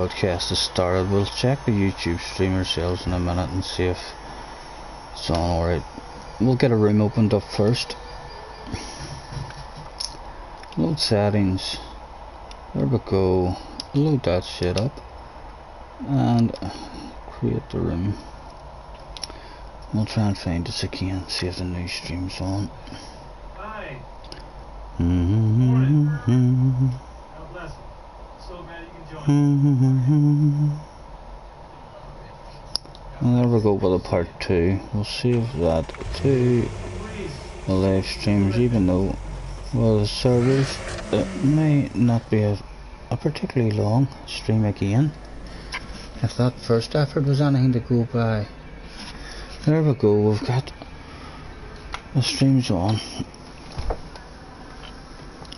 Broadcast has started. We'll check the YouTube stream ourselves in a minute and see if it's on alright. We'll get a room opened up first. Load settings. There we go. Load that shit up and create the room. We'll try and find this again, see if the new stream's on. Hi. Morning. God bless you. So glad you can join. And there we go with the part 2. We'll save that to the live streams, even though, well, the servers, it may not be a particularly long stream again. If that first effort was anything to go by. There we go, we've got the streams on.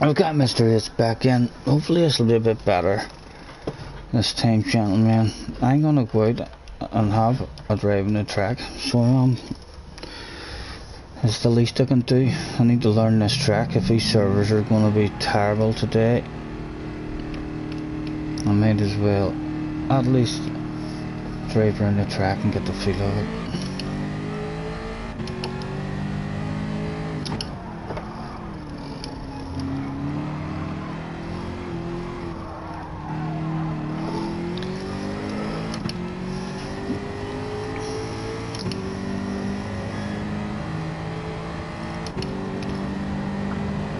I've got Mr. H back in. Hopefully this will be a bit better this time, gentlemen. I'm gonna go out and have a drive on the track, so it's the least I can do. I need to learn this track. If these servers are gonna be terrible today, I might as well at least drive around the track and get the feel of it.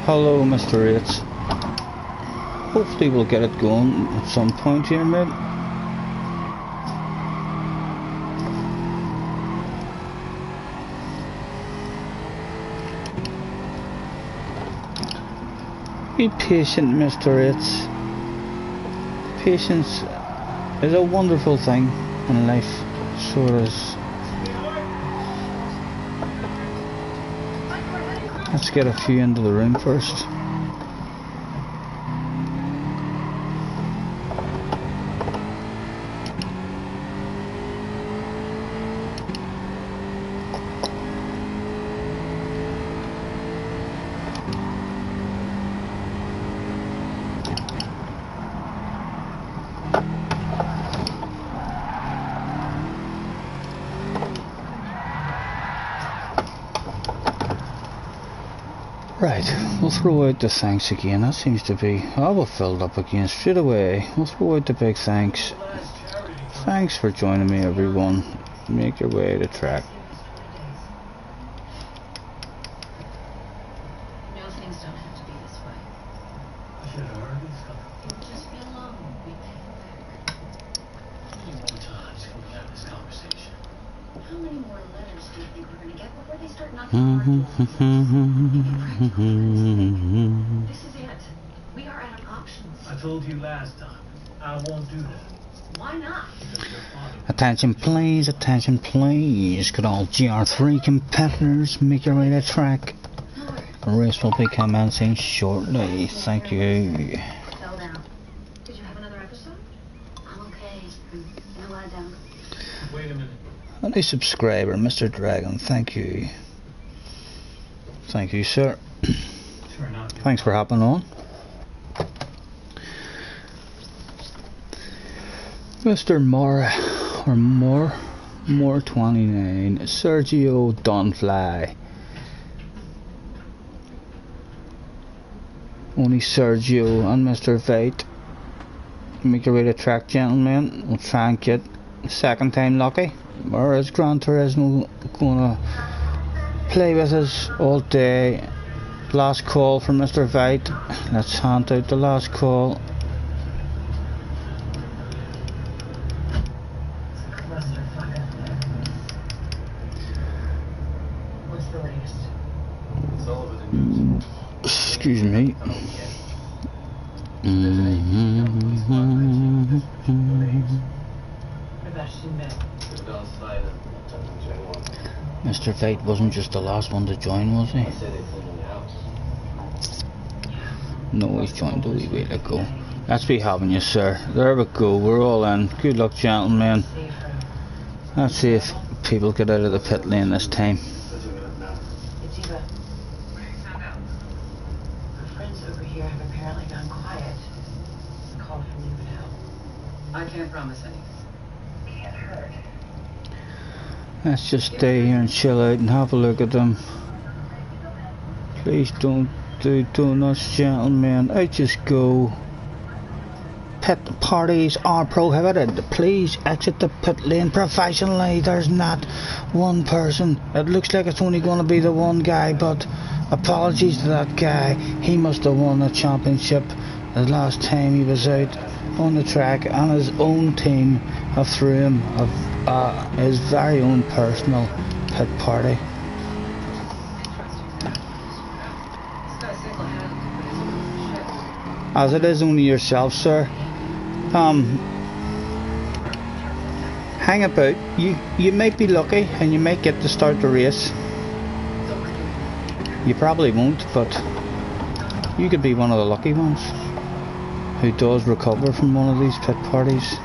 Hello, Mr. Yates. Hopefully we'll get it going at some point here, mate. Be patient, Mr. Yates. Patience is a wonderful thing in life, so it is. Let's get a few into the room first. Right, we'll throw out the thanks again. That seems to be we're filled up again straight away. We'll throw out the big thanks. Thanks for joining me, everyone. Make your way to the track. No, things don't have to be this way. I should have heard this coming. It'll just be a long week. How many more times can we have this conversation? How many more letters do you think we're gonna get before they start knocking on our doors? This is it. We are out of options. I told you last time. I won't do that. Why not? Because your father. Attention please, attention please. Could all GR3 competitors make your way to the track? The race will be commencing shortly. Thank you. Fell down. Did you have another episode? I'm okay. No lie down. Wait a minute. A new subscriber, Mr. Dragon, thank you. Thank you, sir. Sure not. Thanks for hopping on. Mr. More 29, Sergio Donfly. Only Sergio and Mr. Vate. Make your way to track, gentlemen. We'll try and get second time lucky. Or is Gran Turismo gonna play with us all day? Last call from Mr. Vite. Let's hand out the last call. What's the latest? It's all over the news. Excuse me. Mr. Fate wasn't just the last one to join, was he? No, he's joined a wee while ago. That's be having you, sir. There we go, we're all in. Good luck, gentlemen. Let's see if people get out of the pit lane this time. It's Eva. Our friends over here have apparently gone quiet. A call from you would help. I can't Can't promise anything. Can't hurt. Let's just stay here and chill out and have a look at them. Please don't do donuts, gentlemen. I just go. Pit parties are prohibited. Please exit the pit lane professionally. There's not one person. It looks like it's only going to be the one guy, but apologies to that guy. He must have won the championship the last time he was out on the track, and his own team have threw him his very own personal pit party. As it is only yourself, sir. Hang about. You might be lucky and you might get to start the race. You probably won't, but you could be one of the lucky ones who does recover from one of these pit parties.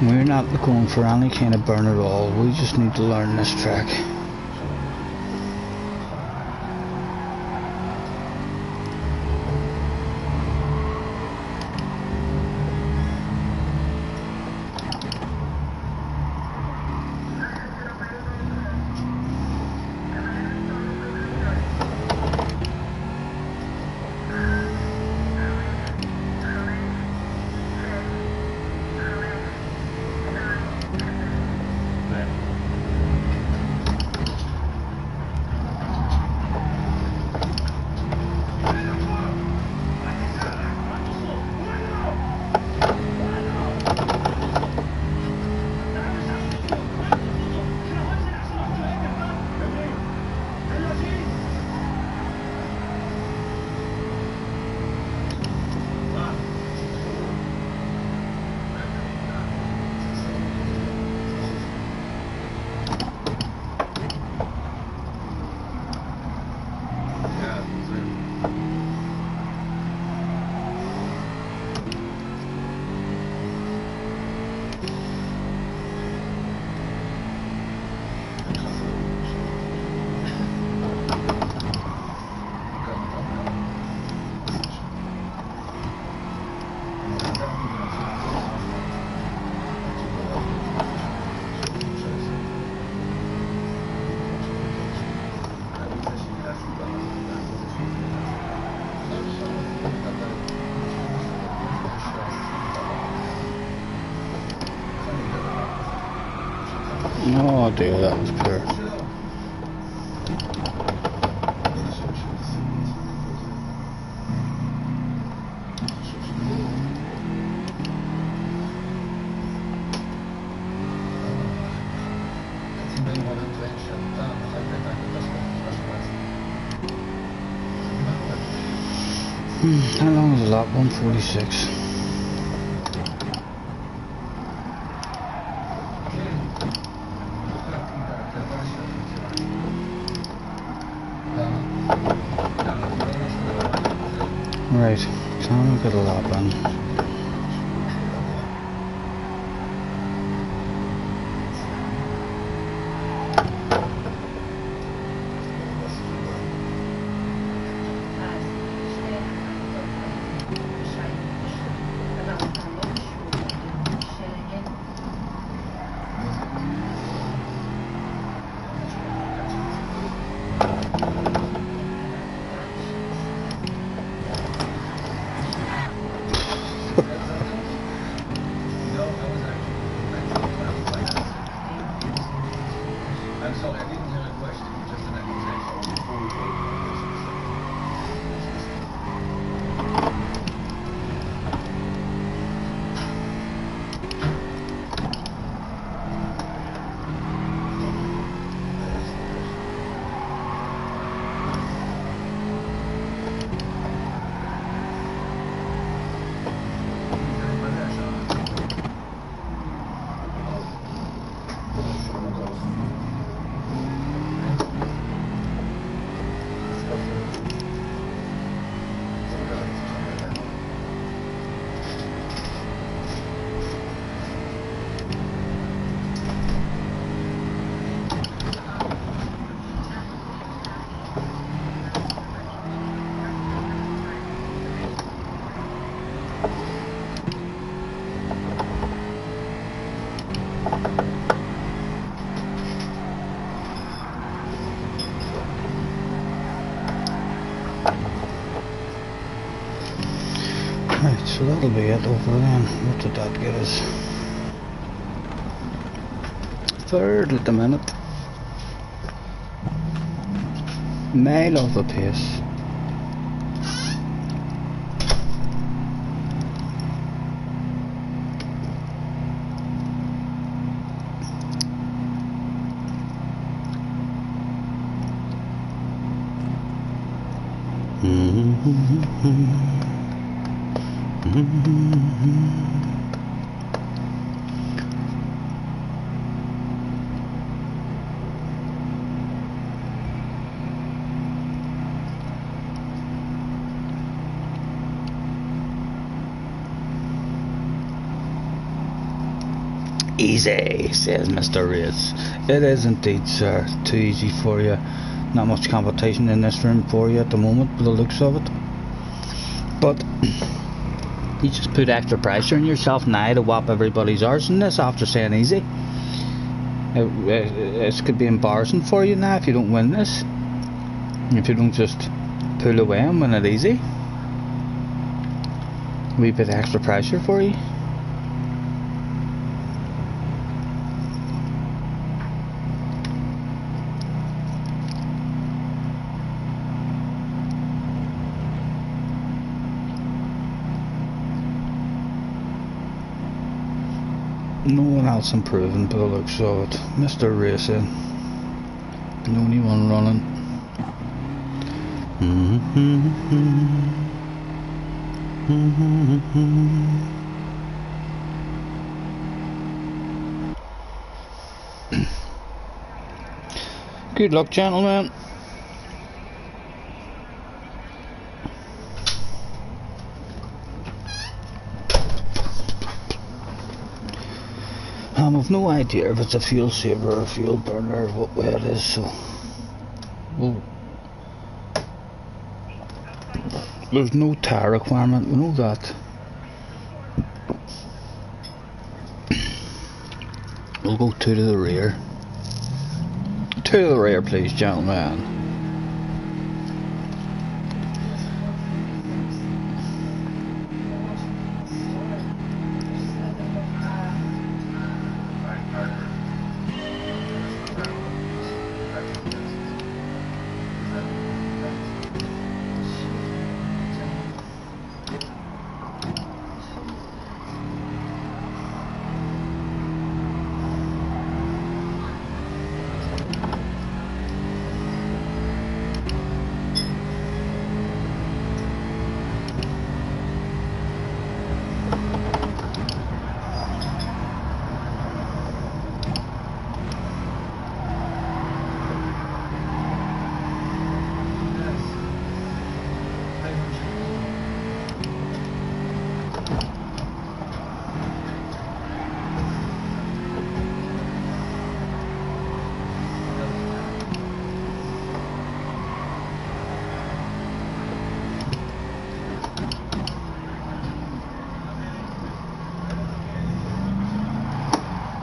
We're not going for any kind of burn at all. We just need to learn this track. Oh dear, that was pure. How long is the lap? 146. Right, time to get a lap in. So that'll be it over then. What did that get us? Third at the minute. Mile off the pace. Easy, says Mr. Race. It is indeed, sir. Too easy for you. Not much competition in this room for you at the moment, by the looks of it. But you just put extra pressure on yourself now to whop everybody's arse in this after saying easy. It could be embarrassing for you now if you don't win this. If you don't just pull away and win it easy. A wee bit of extra pressure for you. No one else improving by the looks of it. Mr. Racing, the only one running. Good luck, gentlemen. I've no idea if it's a fuel saver or a fuel burner or what way it is, so there's no tire requirement, we know that. We'll go two to the rear. Two to the rear, please, gentlemen.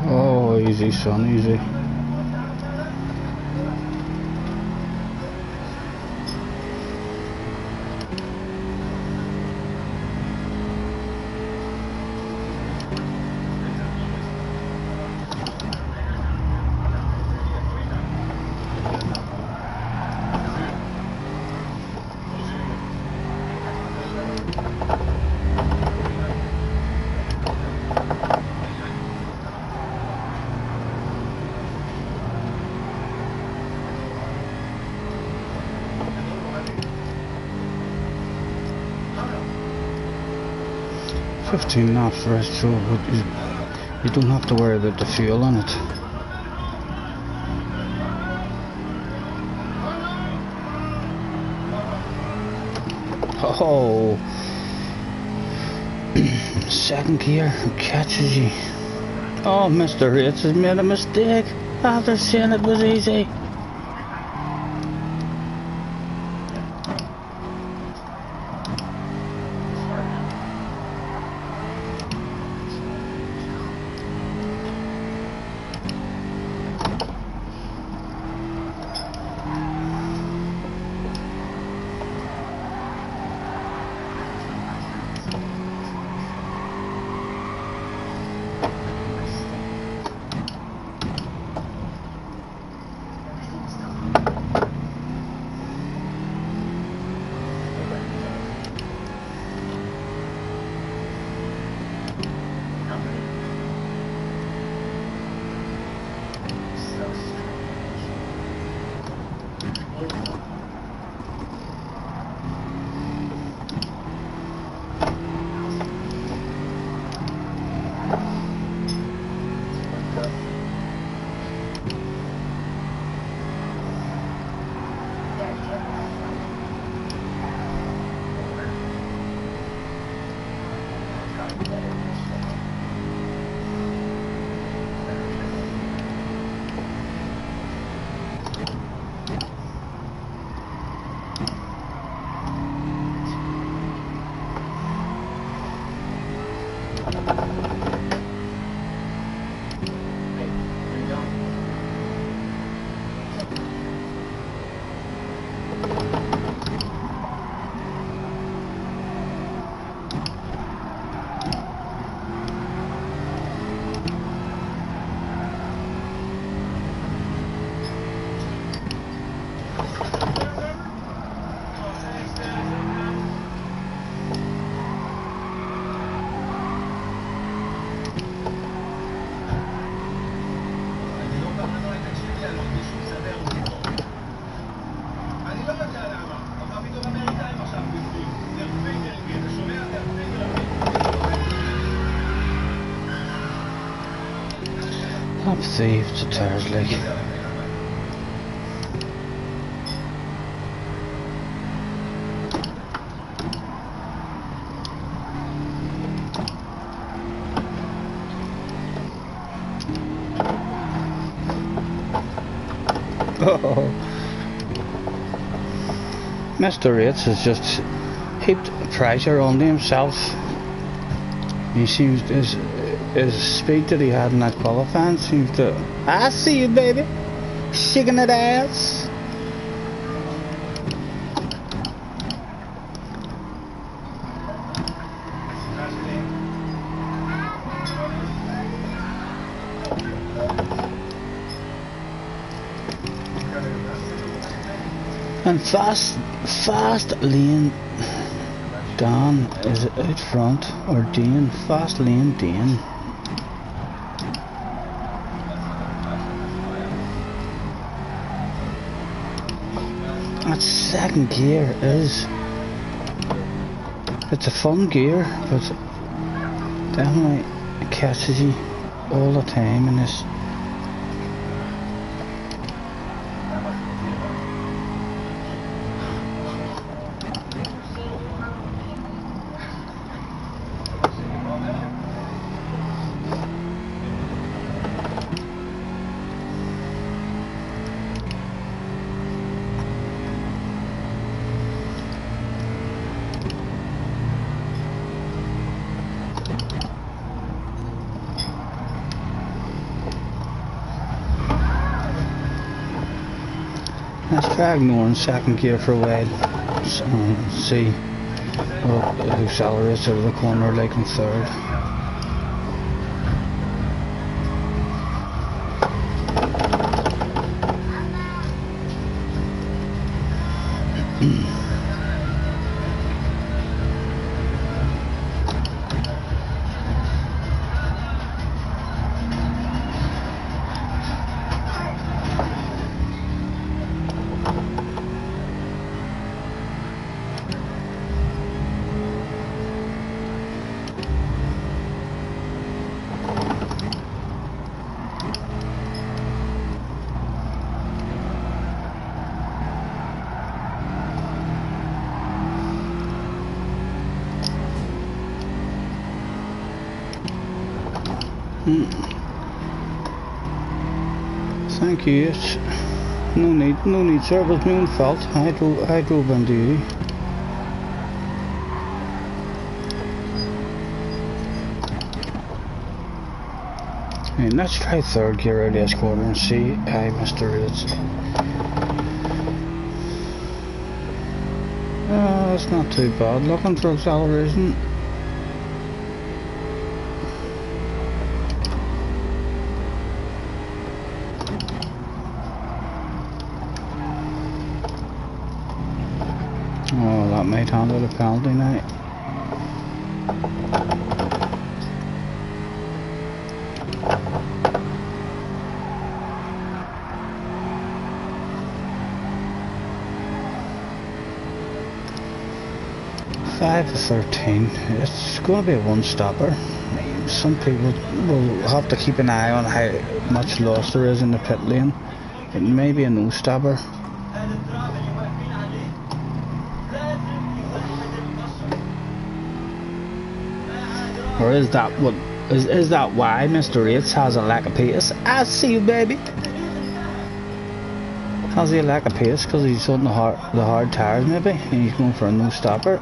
Oh, easy, son, easy. Not for it, so you don't have to worry about the fuel on it. Oh, second gear catches you. Oh, Mr. Rates has made a mistake after saying it was easy. Top thief to tires like. Oh, Mr. Yates has just heaped pressure on himself. He seems his speed that he had in that qualifying seems to. I see you, baby, shaking that ass. And fast lane Dan is out front, or Dean, fast lane Dean. That second gear is, it's a fun gear, but definitely it catches you all the time in this. Let's try ignoring second gear for a while. See what accelerates out of the corner like in third. Thank you. It's no need, sir. It was my own fault. I drove on duty. Right, let's try third gear out of this corner and see how Mr. Ritz. That's not too bad. Looking for acceleration. Oh, that might handle a penalty now. Five to 13. It's going to be a one-stopper. Some people will have to keep an eye on how much loss there is in the pit lane. It may be a no-stopper. Or is that what? Is that why Mr. Yates has a lack of pace? I see you, baby. Has he a lack of pace because he's on the hard tires maybe, and he's going for a no stopper?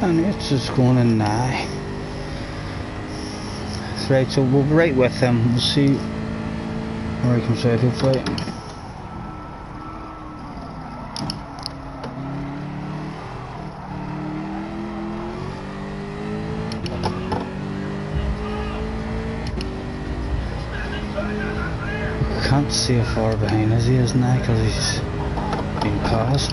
And it's just going in now. Right, so we'll be right with him. We'll see where he comes out, hopefully. Can't see how far behind us he is now because he's been passed.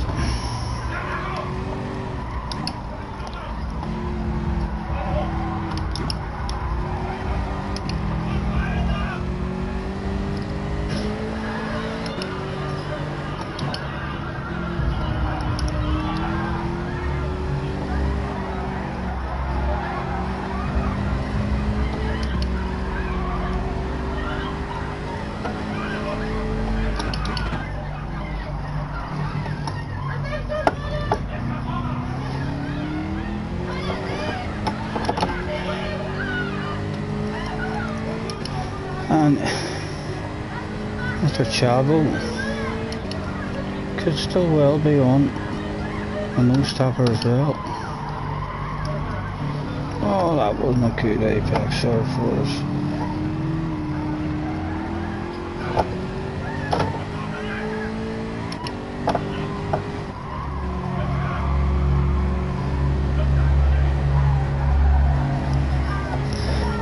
And Mr. Chavo could still well be on a no stopper as well. Oh, that wasn't a good apex there for us.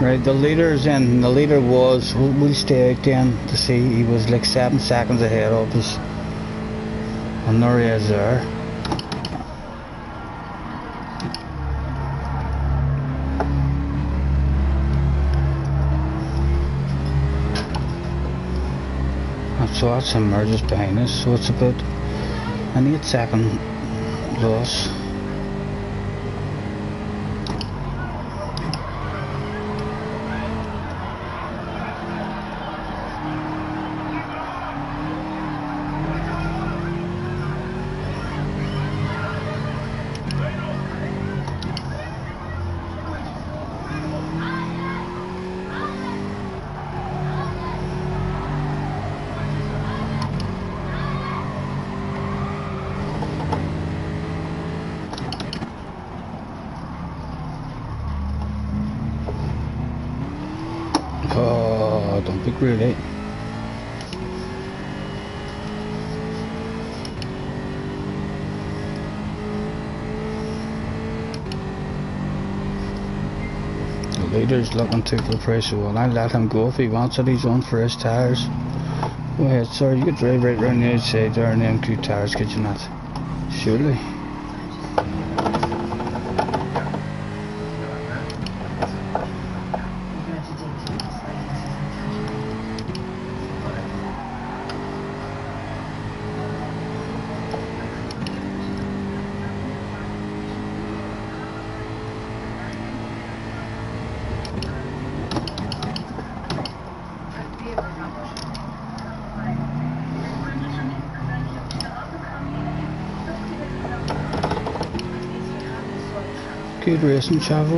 Right, the leader's in. The leader was, we'll stay out then to see, he was like 7 seconds ahead of us. And there he is there. And so that's him there just behind us, so it's about an 8-second loss. Oh, don't be greedy. The leader's looking to for the price of one. I'll let him go if he wants it. He's on for his tires. Go ahead, sir. You could drive right round the outside there on the MQ tires, could you not? Surely. Good racing, Chavo.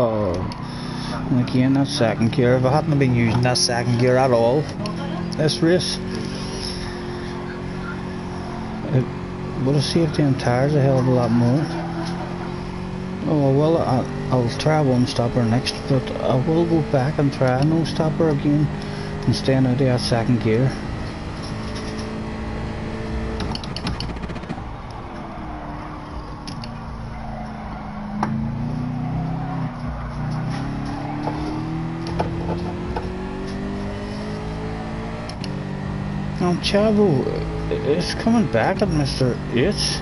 Oh, and again that second gear, if I hadn't been using that second gear at all this race, it would have saved them tyres a hell of a lot more. Oh well, I'll try one stopper next, but I will go back and try a no stopper again and staying out of that second gear. Now Chavo is coming back at Mr. Yates.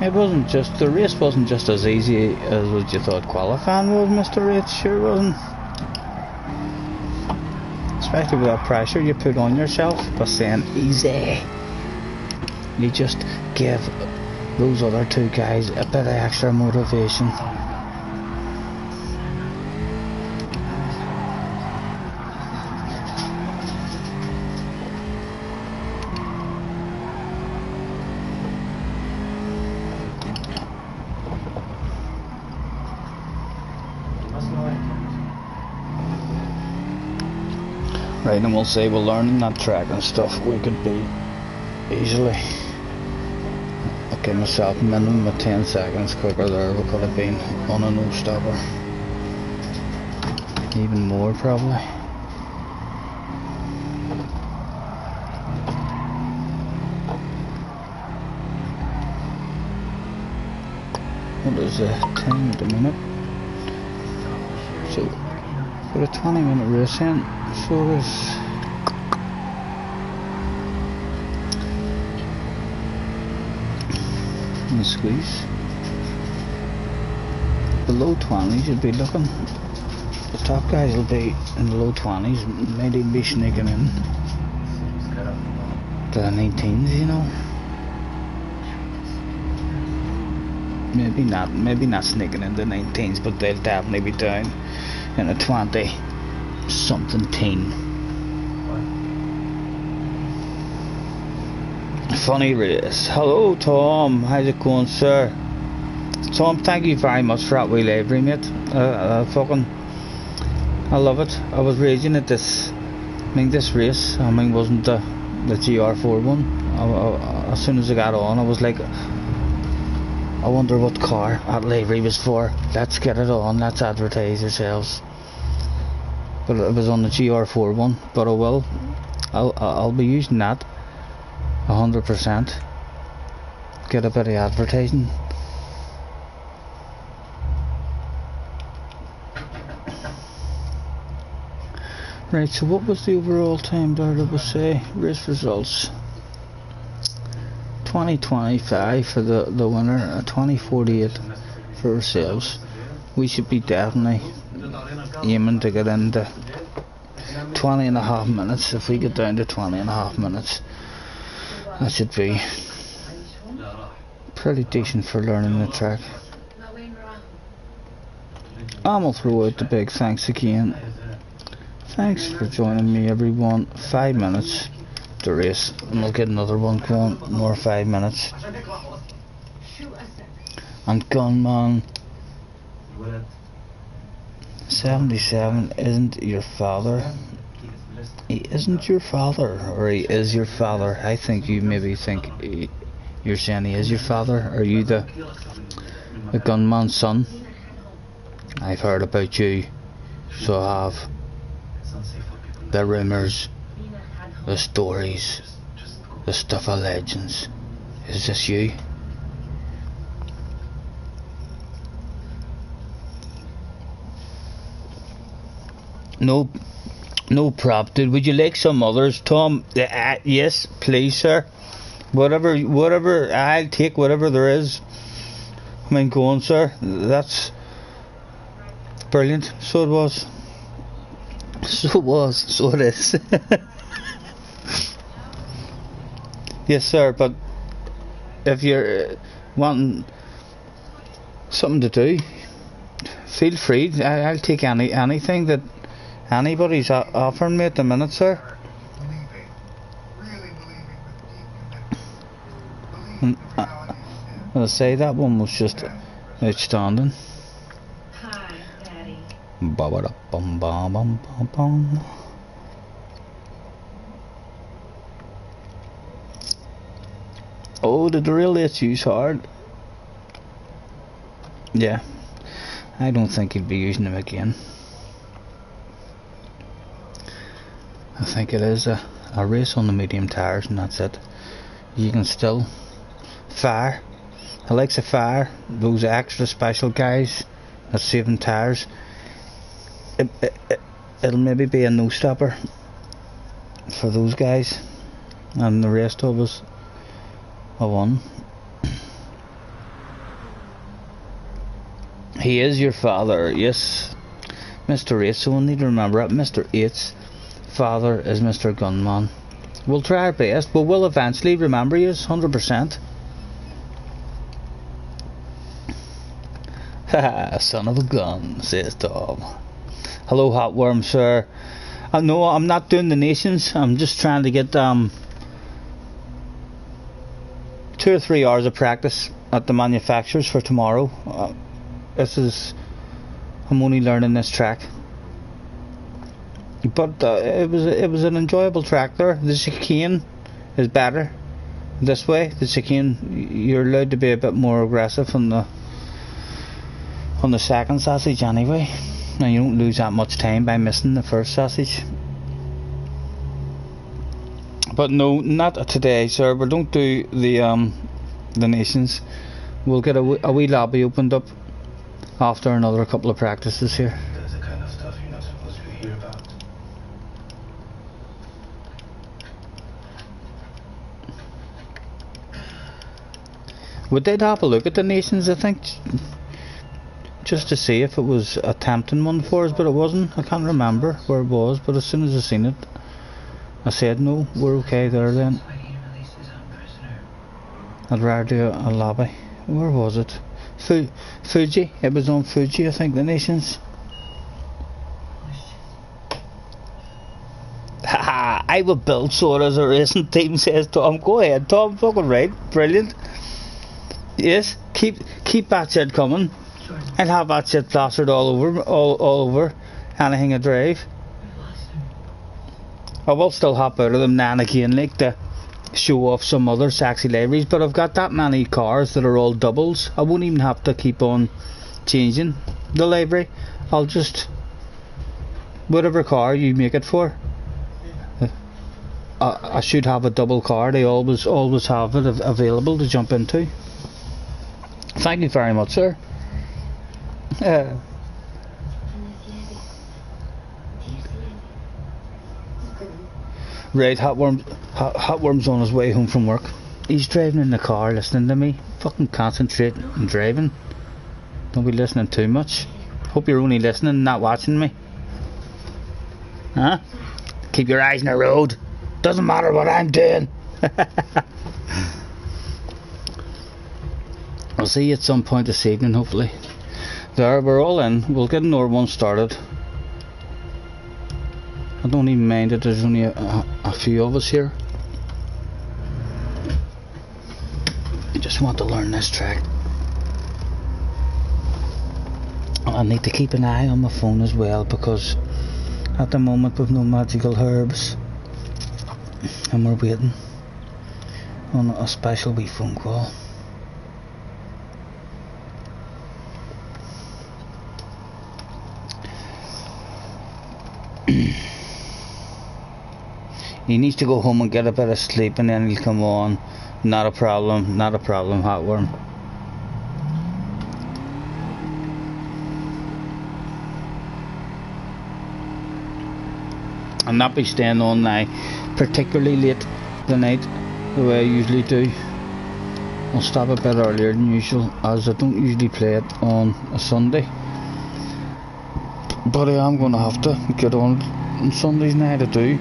It wasn't just, the race wasn't just as easy as what you thought qualifying was, Mr. Yates, sure wasn't. Especially with that pressure you put on yourself by saying easy. You just give those other two guys a bit of extra motivation. Right, and we'll say we're learning that track and stuff. We could be easily, I'll give myself a minimum of 10 seconds quicker there. We could have been on a no stopper, even more probably. What is the time at the minute? So for a 20-minute race in, so it is. And the squeeze. The low 20s you'd be looking. The top guys will be in the low 20s, maybe be sneaking in to the 19s, you know. Maybe not sneaking in the 19s, but they'll definitely be down in a 20 something teen. Funny race. Hello Tom, how's it going, sir? Tom, thank you very much for that wee livery, mate. I love it. I was raging at this. This race, wasn't the GR4 one. As soon as I got on, I was like, I wonder what car that livery was for. Let's get it on, let's advertise ourselves. But it was on the GR4 one, but I will. I'll be using that 100%. Get a bit of advertising. Right, so what was the overall time there that was say? Race results. 2025 for the winner, 2048 for ourselves. We should be definitely aiming to get into 20.5 minutes. If we get down to 20.5 minutes, that should be pretty decent for learning the track. And we'll throw out the big thanks again. Thanks for joining me, everyone. 5 minutes to race, and we'll get another one going, more 5 minutes. And Gunman 77 isn't your father. He isn't your father, or he is your father. I think you maybe think you're saying he is your father. Are you the gunman's son? I've heard about you, so I have. The rumours, the stories, the stuff of legends. Is this you? No prop, dude. Would you like some others, Tom? Yes, please, sir. Whatever. I'll take whatever there is. Go on, sir. That's brilliant. So it was. So it was. So it is. Yes, sir. But if you're wanting something to do, feel free. I'll take anything that anybody's offering me at the minute, sir. And I'll say that one was just Outstanding. Hi, Daddy. Ba-ba-da-bum-bum-bum-bum. Oh, did they really let you use hard? Yeah. I don't think he'll be using them again. I think it is a race on the medium tires and that's it. You can still fire. I like the fire. Those extra special guys that saving tires. It'll maybe be a no stopper for those guys, and the rest of us a one. He is your father, yes, Mr. 8. So we'll need to remember it. Mr. 8's father is Mr. Gunman. We'll try our best, but we'll eventually remember you 100%. Haha, son of a gun, says Tom. Hello, Hotworm, sir. No, I'm not doing the nations. I'm just trying to get 2 or 3 hours of practice at the manufacturers for tomorrow. I'm only learning this track, but it was an enjoyable track there. The chicane is better this way. The chicane, you're allowed to be a bit more aggressive on the second sausage anyway. Now you don't lose that much time by missing the first sausage. But no, not today, sir. We don't do the nations. We'll get a wee lobby opened up after another couple of practices here. That's the kind of stuff you're not supposed to hear about. We did have a look at the nations, I think, just to see if it was a tempting one for us, but it wasn't. I can't remember where it was, but as soon as I seen it, I said no, we're okay there then. I'd rather do a lobby. Where was it? Fuji. It was on Fuji, I think, the nations. Haha, I will build so as a racing team, says Tom. Go ahead, Tom, fucking right. Brilliant. Yes, keep that shit coming. I'll have that shit plastered all over anything I drive. I will still hop out of them now and again, like to show off some other sexy liveries, but I've got that many cars that are all doubles. I won't even have to keep on changing the livery. I'll just, whatever car you make it for, I should have a double car. They always have it available to jump into. Thank you very much, sir. Right, Hotworm's on his way home from work. He's driving in the car listening to me. Fucking concentrate on driving. Don't be listening too much. Hope you're only listening, not watching me. Huh? Keep your eyes on the road. Doesn't matter what I'm doing. I'll see you at some point this evening, hopefully. There, we're all in. We'll get another one started. I don't even mind that there's only a few of us here. I just want to learn this track. I need to keep an eye on my phone as well, because at the moment we've no magical herbs and we're waiting on a special wee phone call. He needs to go home and get a bit of sleep and then he'll come on. Not a problem, Hotworm. I'll not be staying on now particularly late tonight the way I usually do. I'll stop a bit earlier than usual, as I don't usually play it on a Sunday. But I am going to have to get on Sundays now to do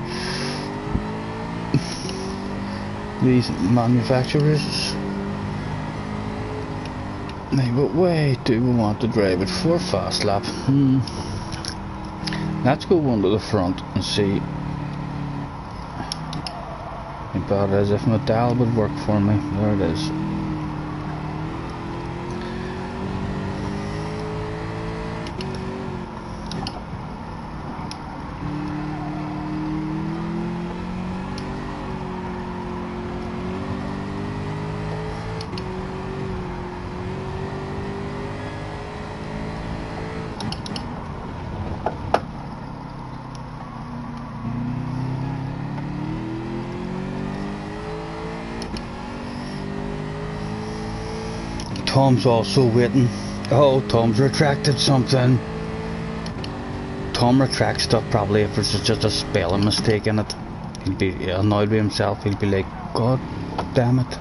these manufacturers. Now, what way do we want to drive it for fast lap? Let's go one to the front and see about as if my dial would work for me. There it is. Tom's also waiting. Oh, Tom's retracted something. Tom retracts stuff probably if it's just a spelling mistake in it. He'll be annoyed with himself. He'll be like, God damn it.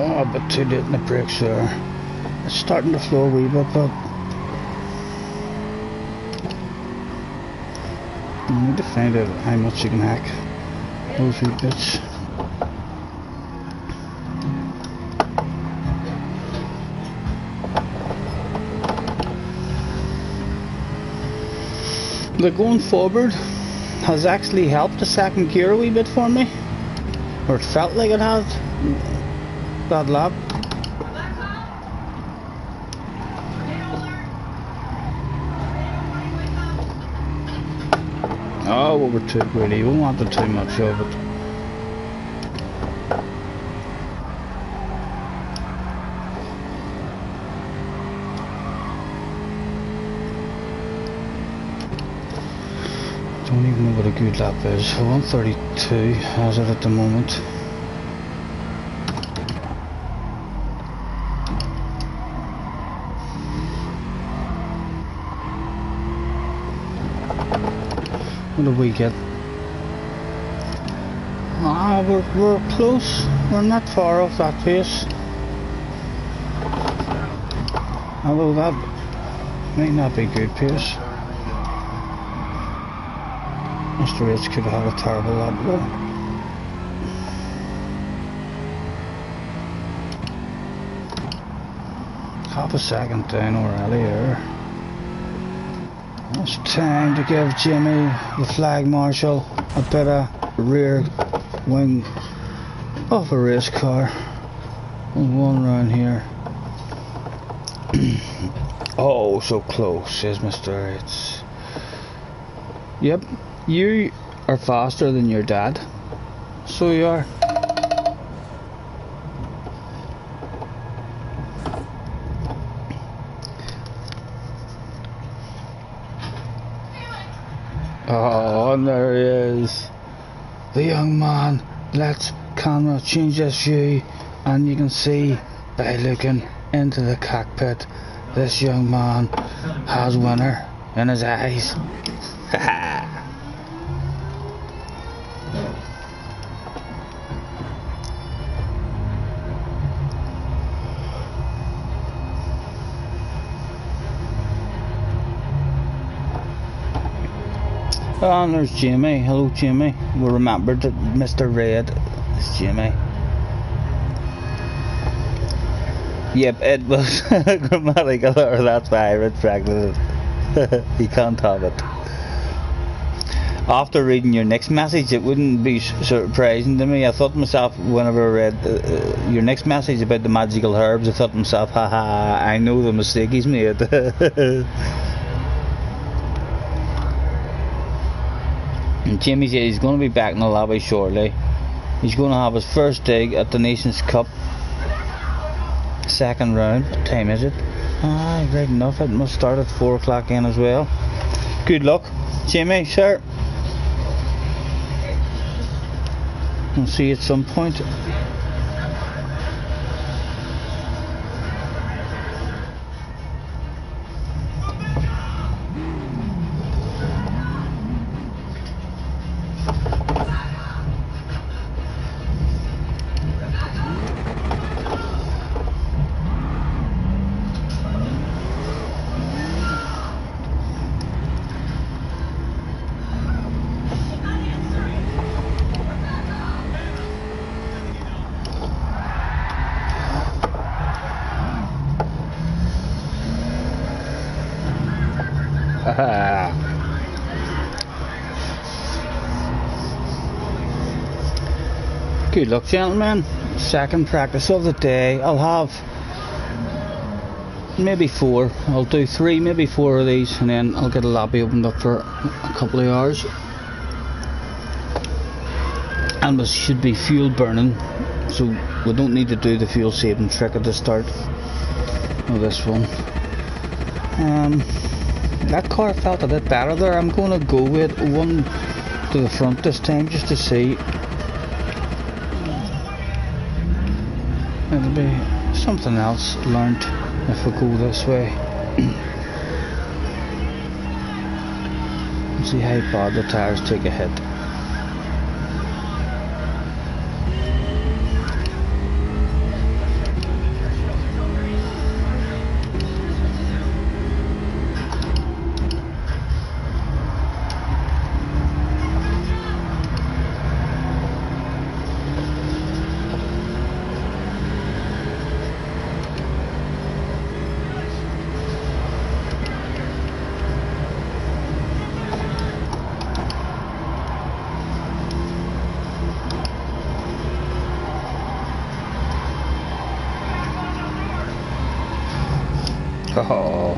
Oh, a bit too late in the brakes there. It's starting to flow a wee bit, but you need to find out how much you can hack those wee bits. The going forward has actually helped the second gear a wee bit for me, or it felt like it had. Bad lap. Oh, well, we're too greedy. We wanted too much of it. Don't even know what a good lap is. 132 has it at the moment. What do we get? Ah, we're close. We're not far off that pace. Although that might not be good pace. Mr. H could have had a terrible lap though. Half a second down already here. It's time to give Jimmy, the flag marshal, a bit of rear wing of a race car. One round here. Oh, so close, says Mr. H. Yep, you are faster than your dad. So you are. Oh, and there he is. The young man. Let's camera change this view, and you can see by looking into the cockpit, this young man has winner in his eyes. Oh, and there's Jamie. Hello, Jamie. We remembered that Mr. Red is Jamie. Yep, it was grammatical error. That's why I retracted it. You can't have it. After reading your next message, it wouldn't be surprising to me. I thought to myself, whenever I read your next message about the magical herbs, I thought to myself, haha, I know the mistake he's made. And Jimmy said he's going to be back in the lobby shortly. He's going to have his first dig at the Nations Cup. Second round. What time is it? Ah, right enough. It must start at 4 o'clock in as well. Good luck, Jimmy, sir. We'll see you at some point. Good luck, gentlemen. Second practice of the day. I'll have maybe 4. I'll do 3, maybe 4 of these, and then I'll get a lobby opened up for a couple of hours. And we should be fuel burning, so we don't need to do the fuel saving trick at the start of this one. That car felt a bit better there. I'm going to go with one to the front this time just to see. It'll be something else learnt if we go this way. See how bad the tyres take a hit. Oh.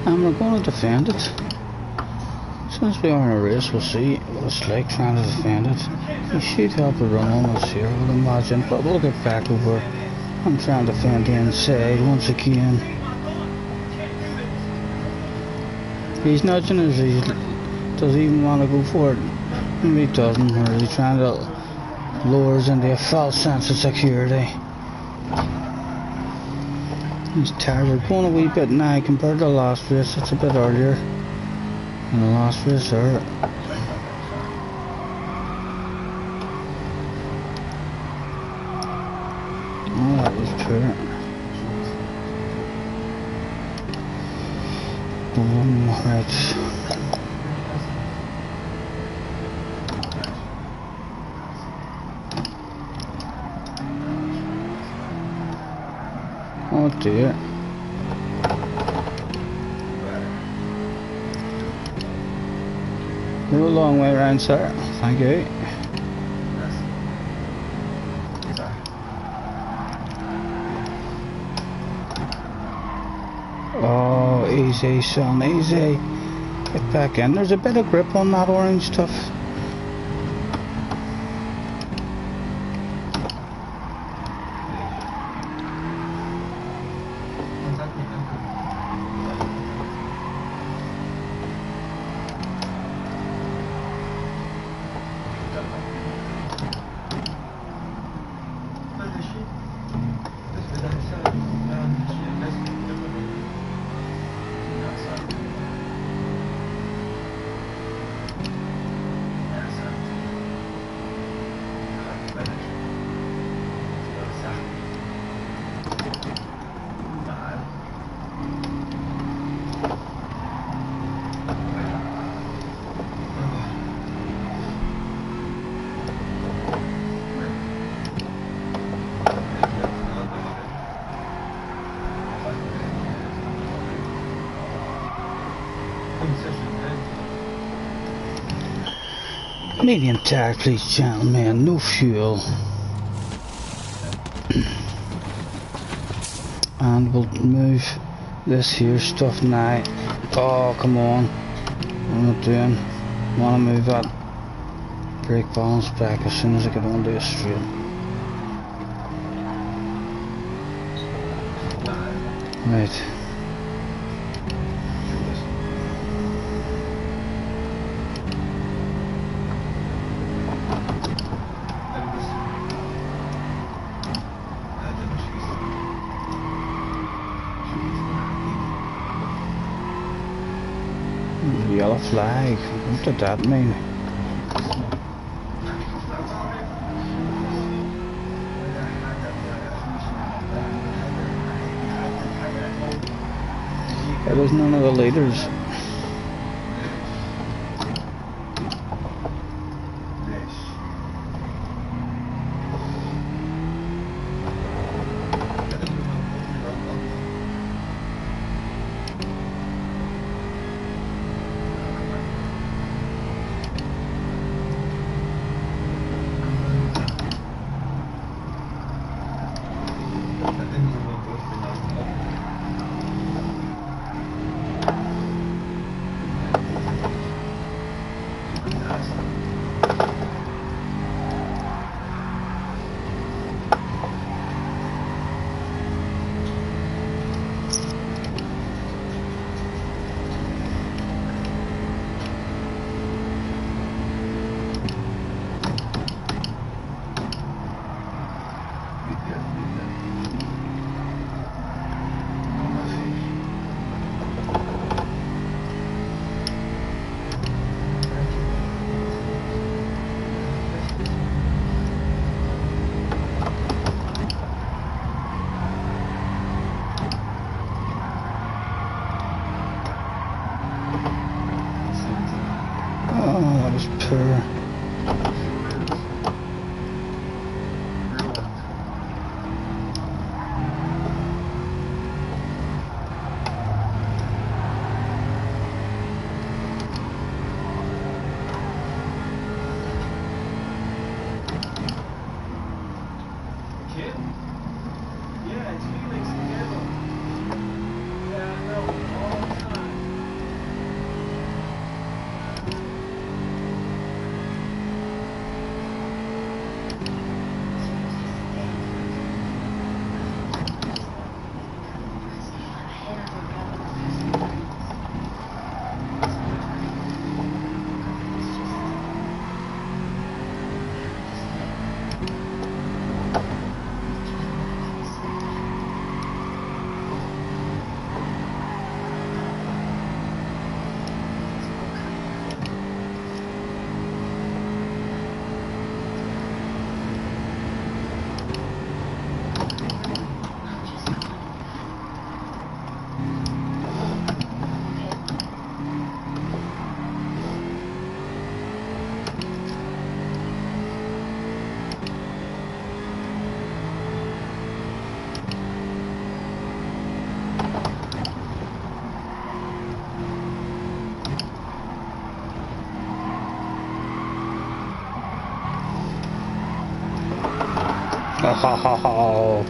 And we're going to defend it. Since we are in a race, we'll see what it's like trying to defend it. We should have a run on us here, I would imagine, but we'll get back over and try and defend the inside once again. He's nudging us. Does he even want to go for it? Maybe he doesn't, or is he trying to lure us into a false sense of security? He's tired. We're going a wee bit now compared to the last race. It's a bit earlier than the last race there. Oh, that was true. Right. Oh dear. You're a long way around, sir. Thank you. Oh, easy, son, easy. Get back in. There's a bit of grip on that orange stuff. Medium tire, please, gentlemen. No fuel. And we'll move this here stuff now. Oh, come on. I'm not doing. I want to move that brake balance back as soon as I get onto a straight. Right. Yellow flag. What did that mean? It was none of the leaders. Oh.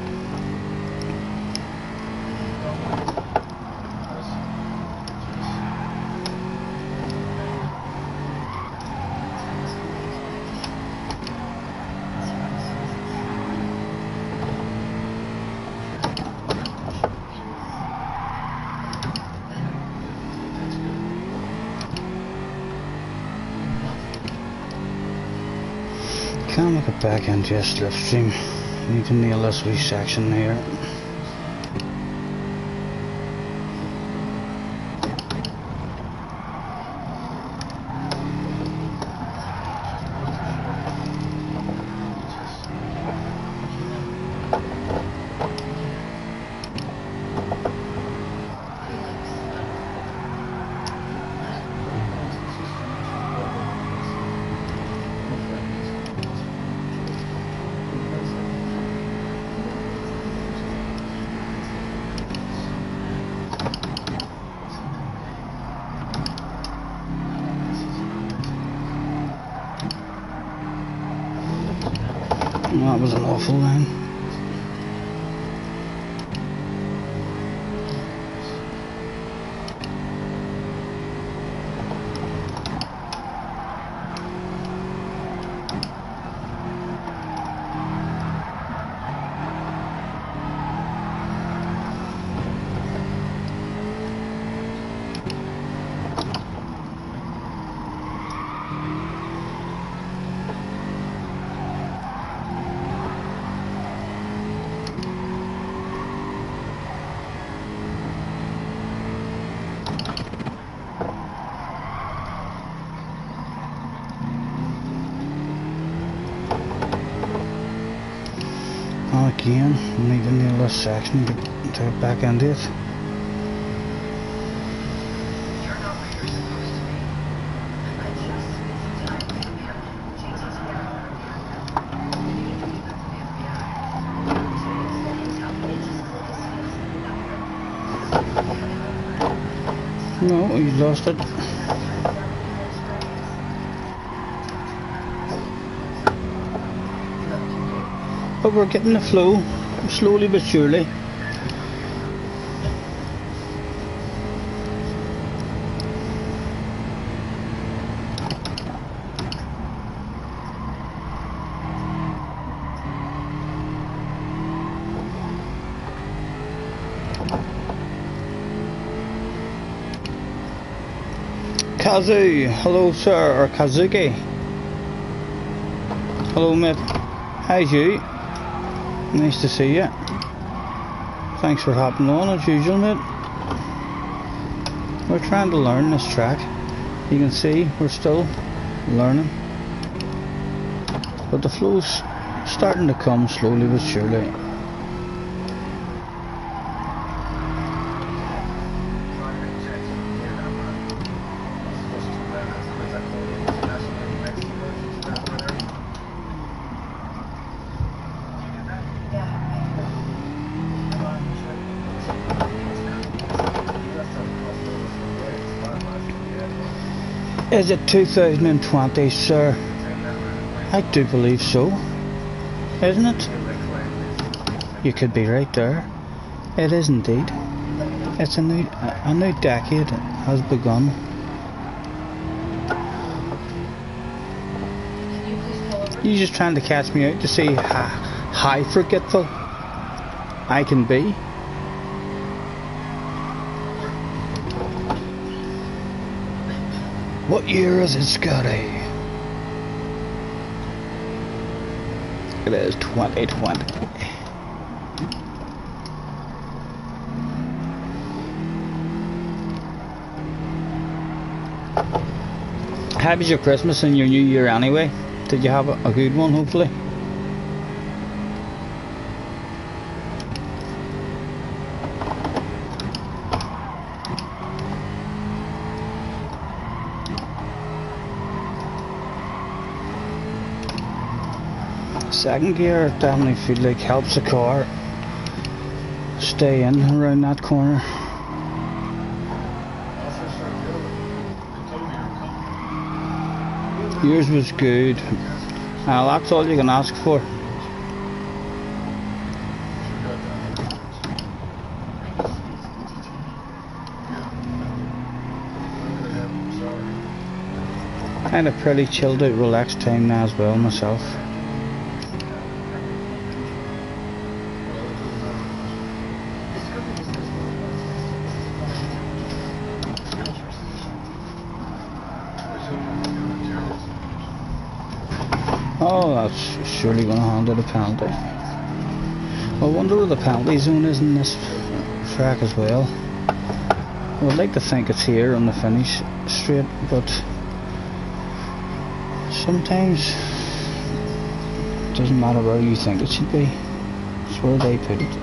Can't make it back into a slipstream. Need to nail this wee section here. That was an awful line. Again, we need to nail this section to get back into it. You're not where you're supposed to be. I just spent some time with the manager of JT's airport. You need to meet with the FBI. No, you lost it. But we're getting the flow, slowly but surely. Kazu, hello sir, or Kazuki. Hello mate, how's you? Nice to see you. Thanks for hopping on as usual mate. We're trying to learn this track. You can see we're still learning. But the flow's starting to come slowly but surely. Is it 2020, sir? I do believe so. Isn't it? You could be right there. It is indeed. It's a new decade has begun. You just trying to catch me out to see how forgetful I can be? What year is it, Scottie? It is 2020. How was your Christmas and your New Year anyway? Did you have a good one, hopefully? Second gear definitely feel like helps the car stay in around that corner. Yours was good. That's all you can ask for. Kind of pretty chilled out, relaxed time now as well myself. Oh, that's surely going to hand out a penalty. I wonder where the penalty zone is in this track as well. I would like to think it's here on the finish straight, but sometimes it doesn't matter where you think it should be. It's where they put it.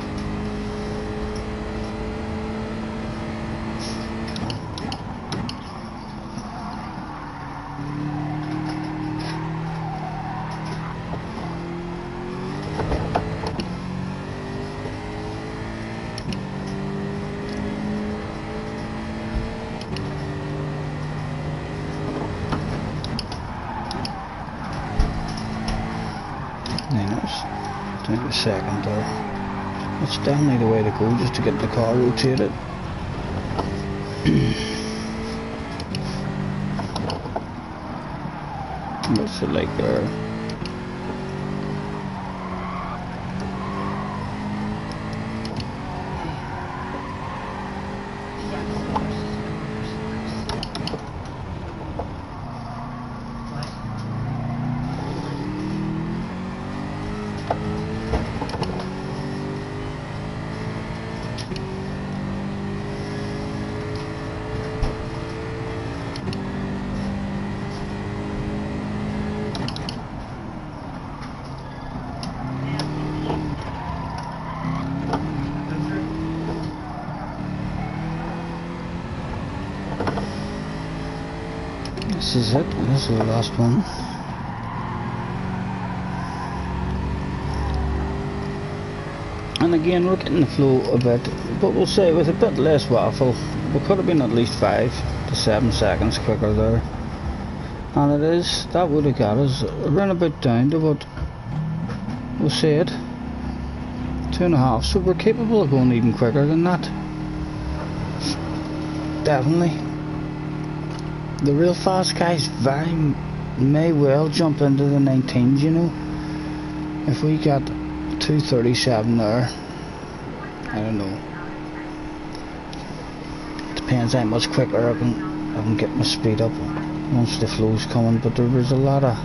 Take a second there. It's definitely the way to go, just to get the car rotated. What's it like there? This is it, this is the last one. And again, we're getting the flow a bit, but we'll say with a bit less waffle, we could have been at least 5 to 7 seconds quicker there. And it is, that would have got us around about down to what we'll say it, 2.5, so we're capable of going even quicker than that. Definitely. The real fast guys may well jump into the 19s, you know. If we got 2:37 there, I don't know. Depends how much quicker I can get my speed up once the flow's coming. But there was a lot of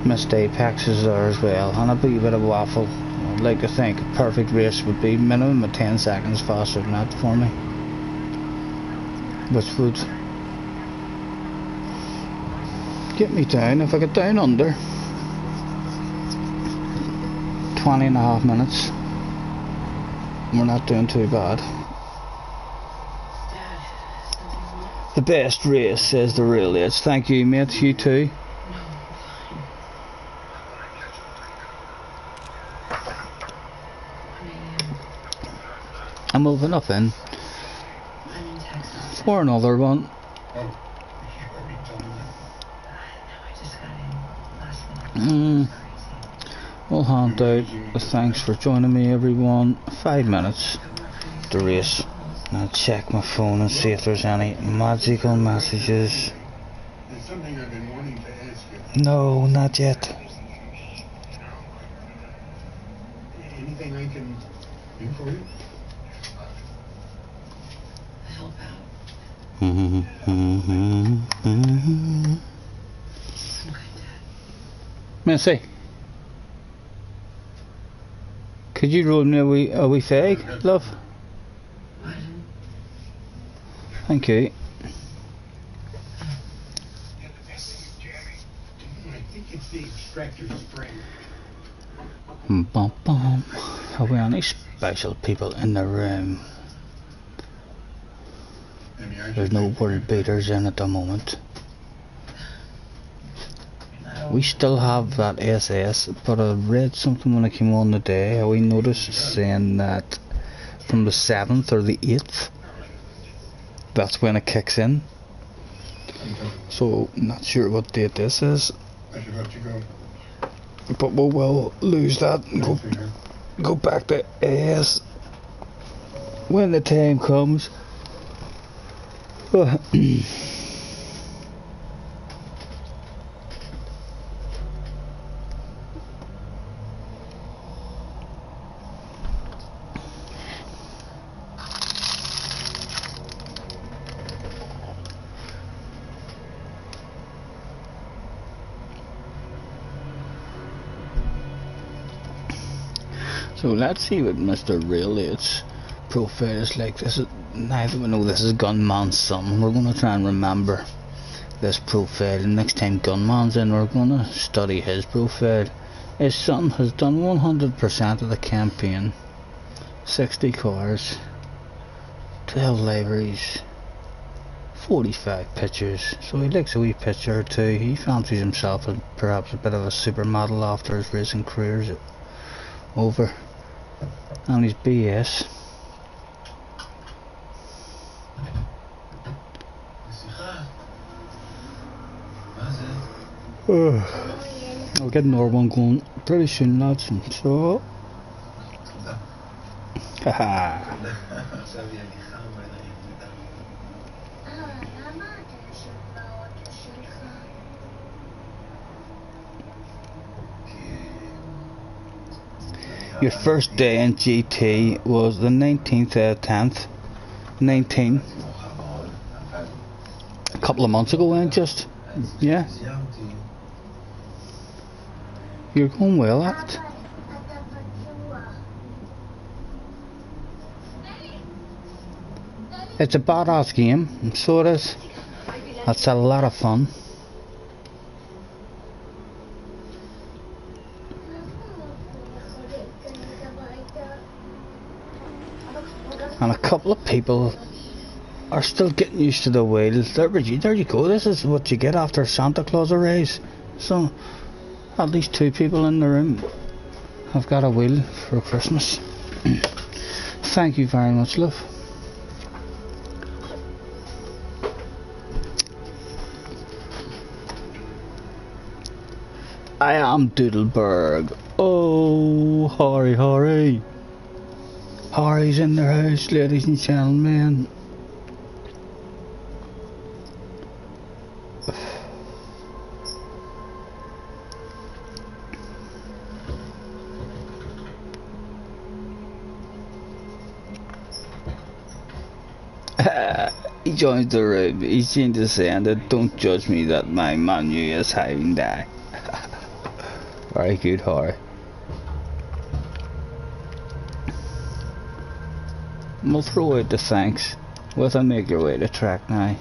missed apexes there as well, and a bit of waffle. I'd like to think a perfect race would be minimum of 10 seconds faster than that for me, which would get me down, if I get down under 20.5 minutes, we're not doing too bad. The best race, says the real Yates. Thank you, mate. You too. I'm moving up in for another one. We'll hand out the thanks for joining me, everyone. 5 minutes to race. I'll check my phone and see if there's any magical messages. There's something I've been wanting to ask you. No, not yet. Anything I can do for you? Help out. Merci. Could you roll me a wee fag, love? Thank you. I think it's the extractor spring. Bum bum. Are we any special people in the room? There's no world beaters in at the moment. We still have that SS, but I read something when I came on today. We noticed saying that from the 7th or the 8th, that's when it kicks in. So, not sure what date this is. I should let you go. But we will lose that and go back to AS when the time comes. So let's see what Mr. Real8's profile is like. This is, now that we know this is Gunman's son, we're going to try and remember this profile. And next time Gunman's in, we're going to study his profile. His son has done 100% of the campaign. 60 cars, 12 libraries, 45 pictures. So he likes a wee picture or two. He fancies himself as perhaps a bit of a supermodel after his racing career's over. And he's BS. I'll get another one going pretty soon, lads. So, haha. Your first day in GT was the 19th 10th 19, a couple of months ago, and just, yeah, you're going well at it. It's a badass game, so it is. That's a lot of fun. And a couple of people are still getting used to the wheels. There you go. This is what you get after Santa Claus arrives. So, at least 2 people in the room have got a wheel for Christmas. Thank you very much, love. I am Doodleberg. Oh, Harry. Harry's in their house, ladies and gentlemen. He joins the room. He seemed to say, and don't judge me that my menu is Hyundai. Very good, Harry. We'll throw out the thanks with a make your way to track now.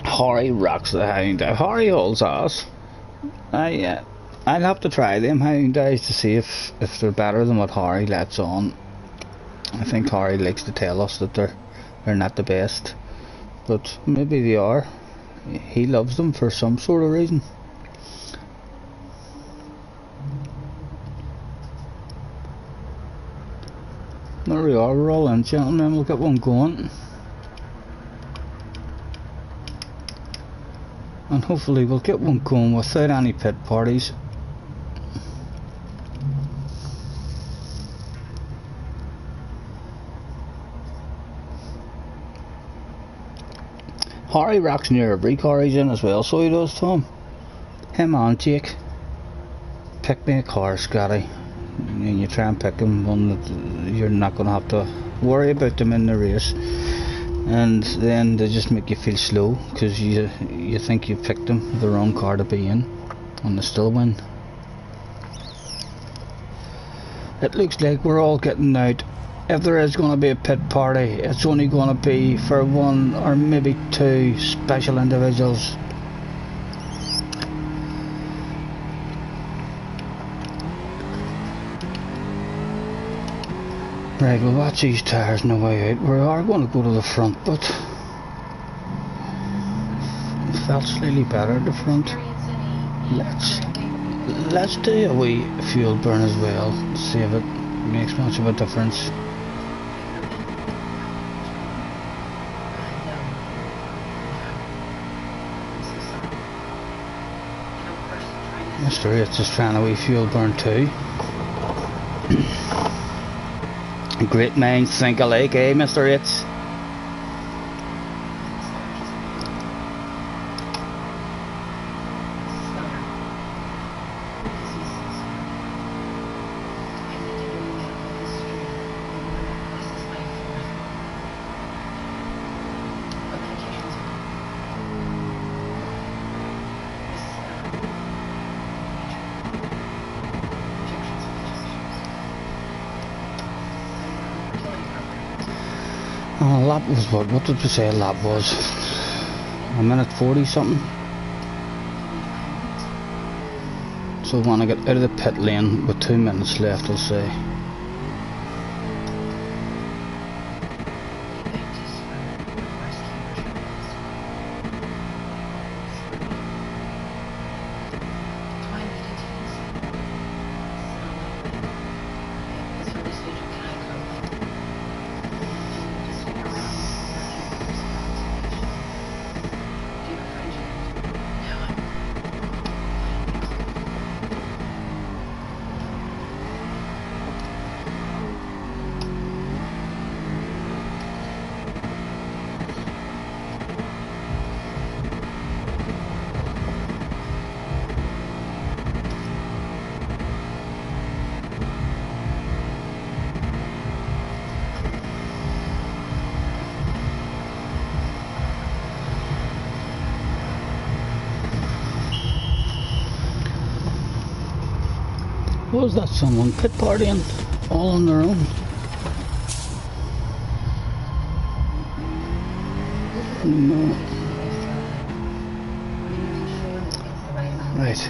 Harry rocks the Hyundai. Harry holds ass. I'll have to try them Hyundais to see if they're better than what Harry lets on. I think Harry likes to tell us that they're not the best, but maybe they are. He loves them for some sort of reason. There we are, we're all in, gentlemen. We'll get one going. And hopefully we'll get one going without any pit parties. Harry rocks near every car he's in as well, so he does, Tom. Him and Jake. Pick me a car, Scottie. And you try and pick him one that you're not going to have to worry about them in the race. And then they just make you feel slow because you think you picked them the wrong car to be in, and they still win. It looks like we're all getting out. If there is going to be a pit party, it's only going to be for 1 or maybe 2 special individuals. Right, we'll watch these tyres on the way out. We are going to go to the front, but it felt slightly better at the front. Let's do a wee fuel burn as well, see if it makes much of a difference. Mr. Yates is trying a wee fuel burn too. Great minds think alike, eh, Mr. Yates? A lap was what did we say a lap was? A minute 40 something. So we want to get out of the pit lane with 2 minutes left, I'll say. Was that someone pit partying all on their own? No. Right.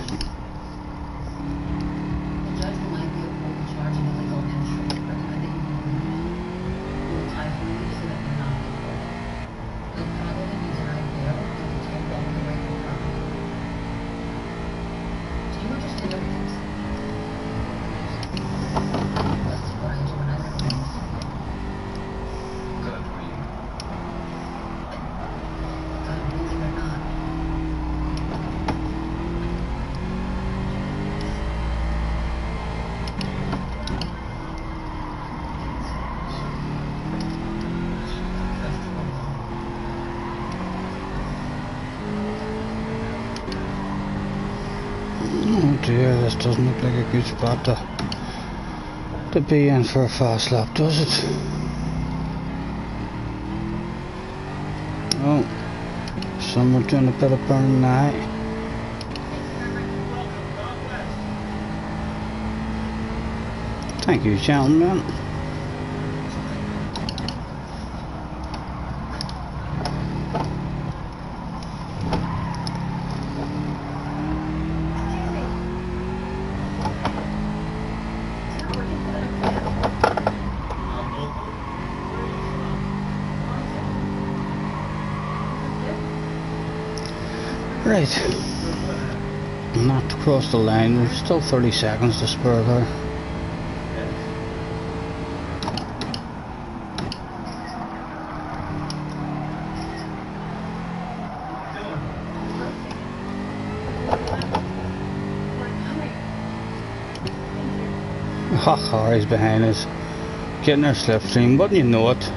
Oh dear, this doesn't look like a good spot to be in for a fast lap, does it? Oh, some are doing a bit of burning now. Thank you, gentlemen. Right, not to cross the line, there's still 30 seconds to spare there. Ha, he's behind us, getting our slipstream, wouldn't you know it?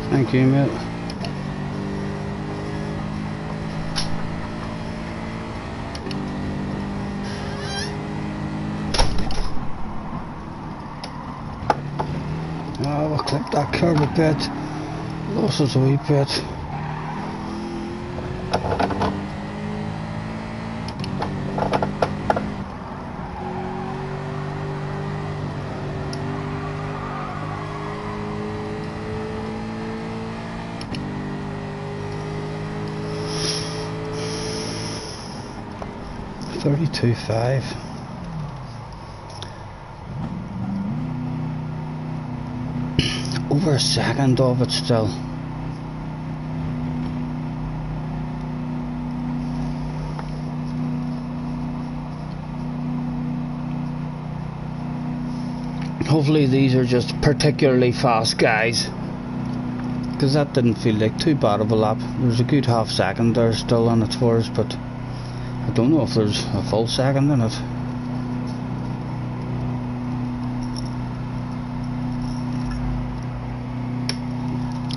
Thank you, mate. Oh, we'll clip that curb a bit. Lost us a wee bit. 32.5. Over a second of it still. Hopefully these are just particularly fast guys, because that didn't feel like too bad of a lap. There's a good half second there still on it for us, but I don't know if there's a full second in it.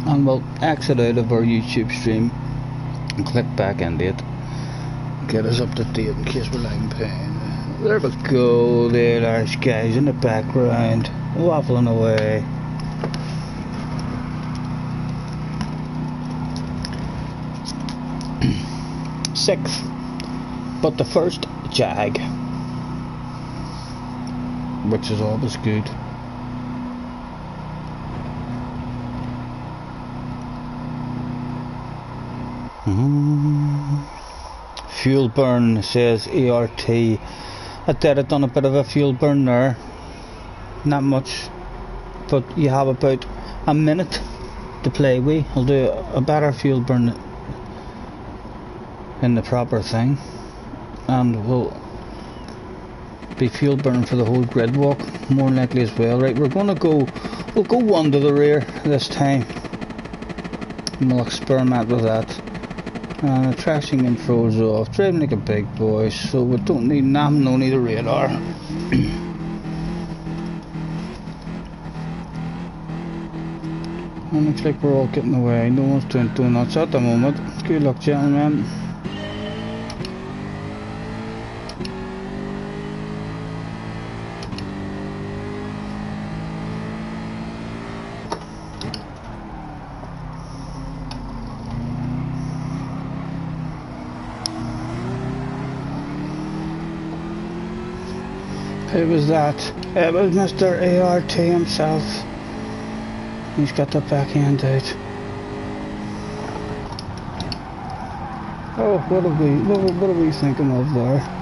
And we'll exit out of our YouTube stream and click back into it. Get us up to date in case we're lagging behind. There we go, there large guys in the background, waffling away. Sixth, but the first Jag, which is always good. Fuel burn, says ART. I did it on a bit of a fuel burn there, not much, but you have about a minute to play with. I'll do a better fuel burn in the proper thing, and we'll be fuel burning for the whole grid walk more than likely as well. Right, we'll go one to the rear this time, and we'll experiment with that. And the traction control's off, driving like a big boy, so we don't need nothing, no need a radar. And looks like we're all getting away, no one's doing donuts at the moment. Good luck, gentlemen. Who was that? It was Mr. ART himself. He's got the backhand out. Oh, what are we thinking of there?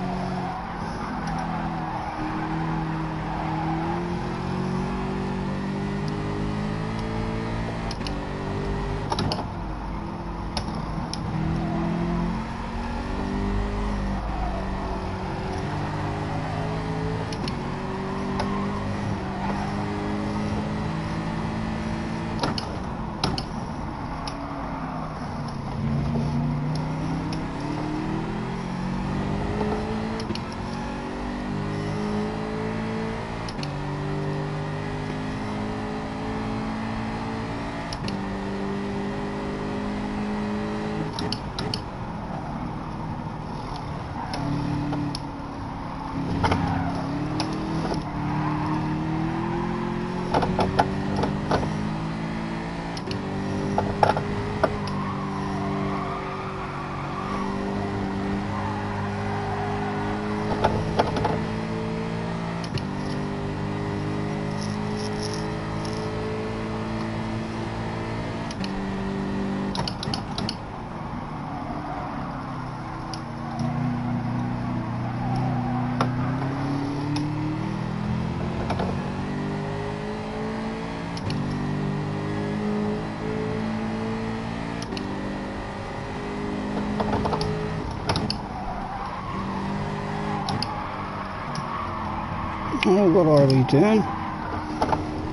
Oh, what are we doing?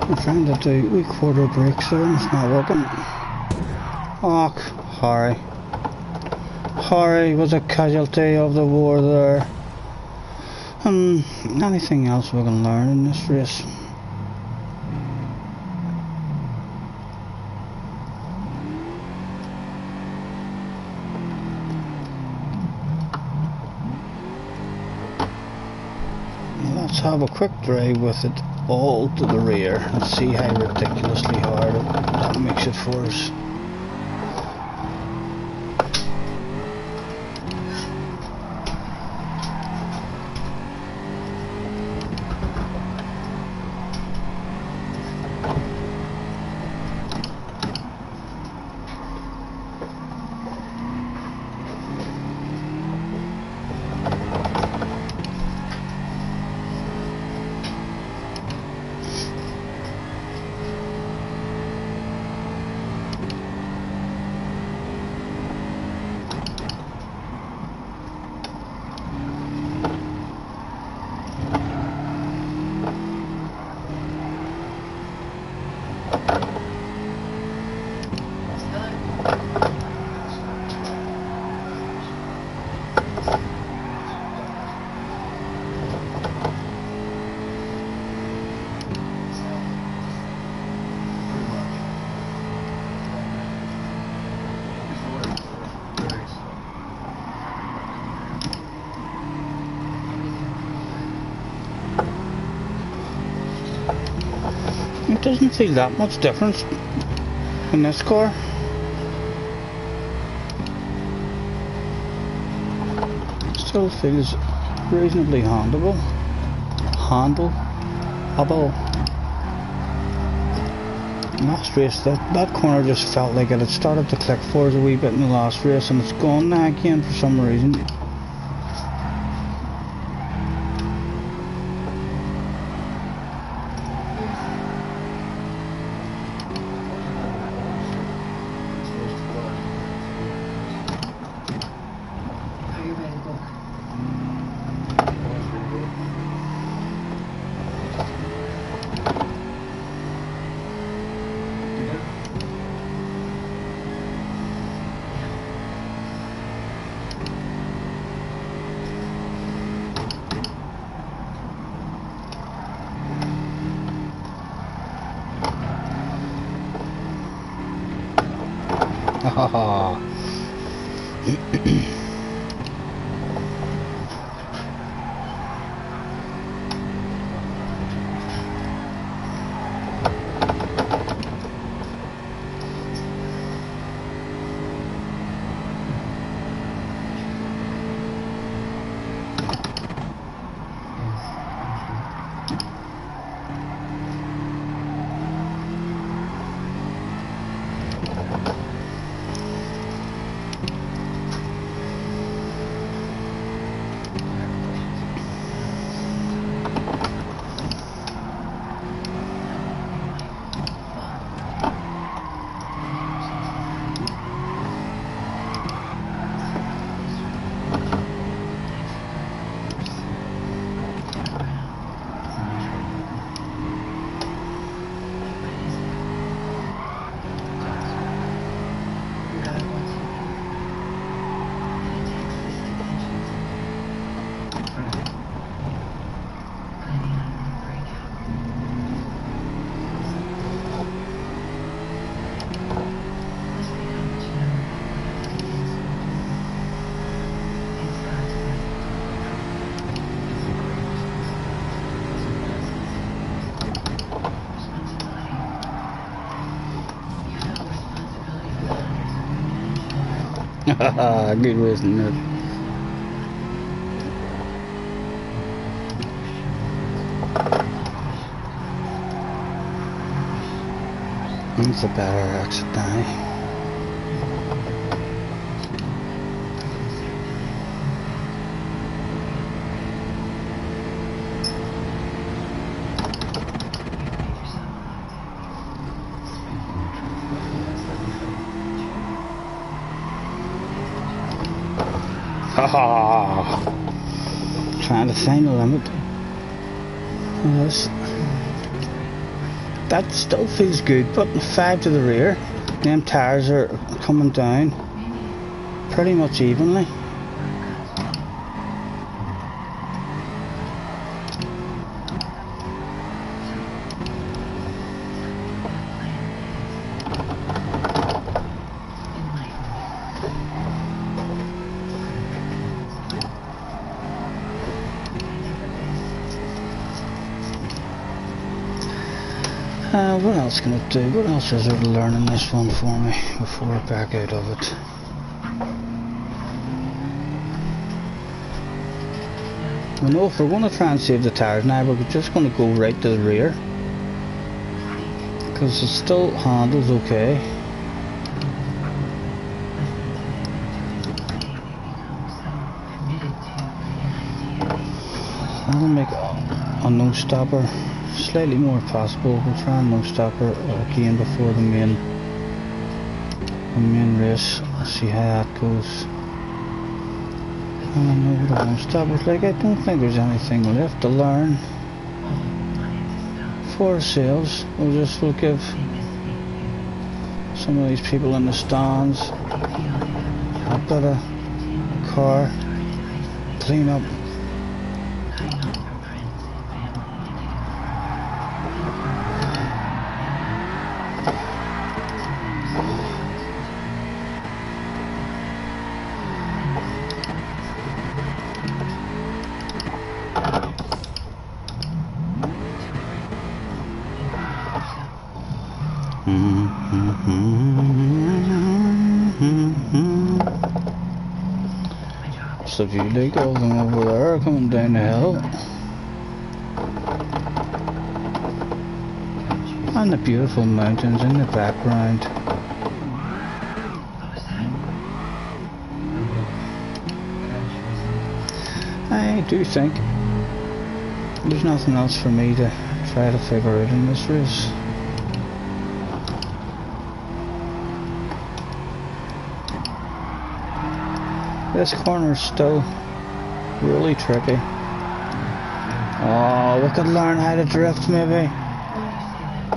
We're trying to do wee-quarter brakes there and it's not working. Oh, Harry was a casualty of the war there. Anything else we can learn in this race? Let's have a quick drive with it all to the rear and see how ridiculously hard that makes it for us. doesn't feel that much difference in this car. Still feels reasonably handleable. Last race, that corner just felt like it had started to click for us a wee bit in the last race, and it's gone now again for some reason. Are you ready to go? Haha. Good wasn't it? It's a better exit now. Haha! Trying to find the limit. Yes. That still feels good, putting 5 to the rear. Them tires are coming down pretty much evenly. What else can it do? What else is there to learn in this one for me before I back out of it? We know if we're going to try and save the tires now, we're just going to go right to the rear, because it still handles okay. That'll make a no-stopper slightly more possible. We'll try and no-stopper again before the main race. See how that goes. I don't know what a no-stopper's like. I don't think there's anything left to learn for ourselves. We'll give some of these people in the stands a bit of car clean up. the view like of them over there coming down the hill. And the beautiful mountains in the background. I do think there's nothing else for me to try to figure out in this race. This corner's still really tricky. Oh, we could learn how to drift maybe.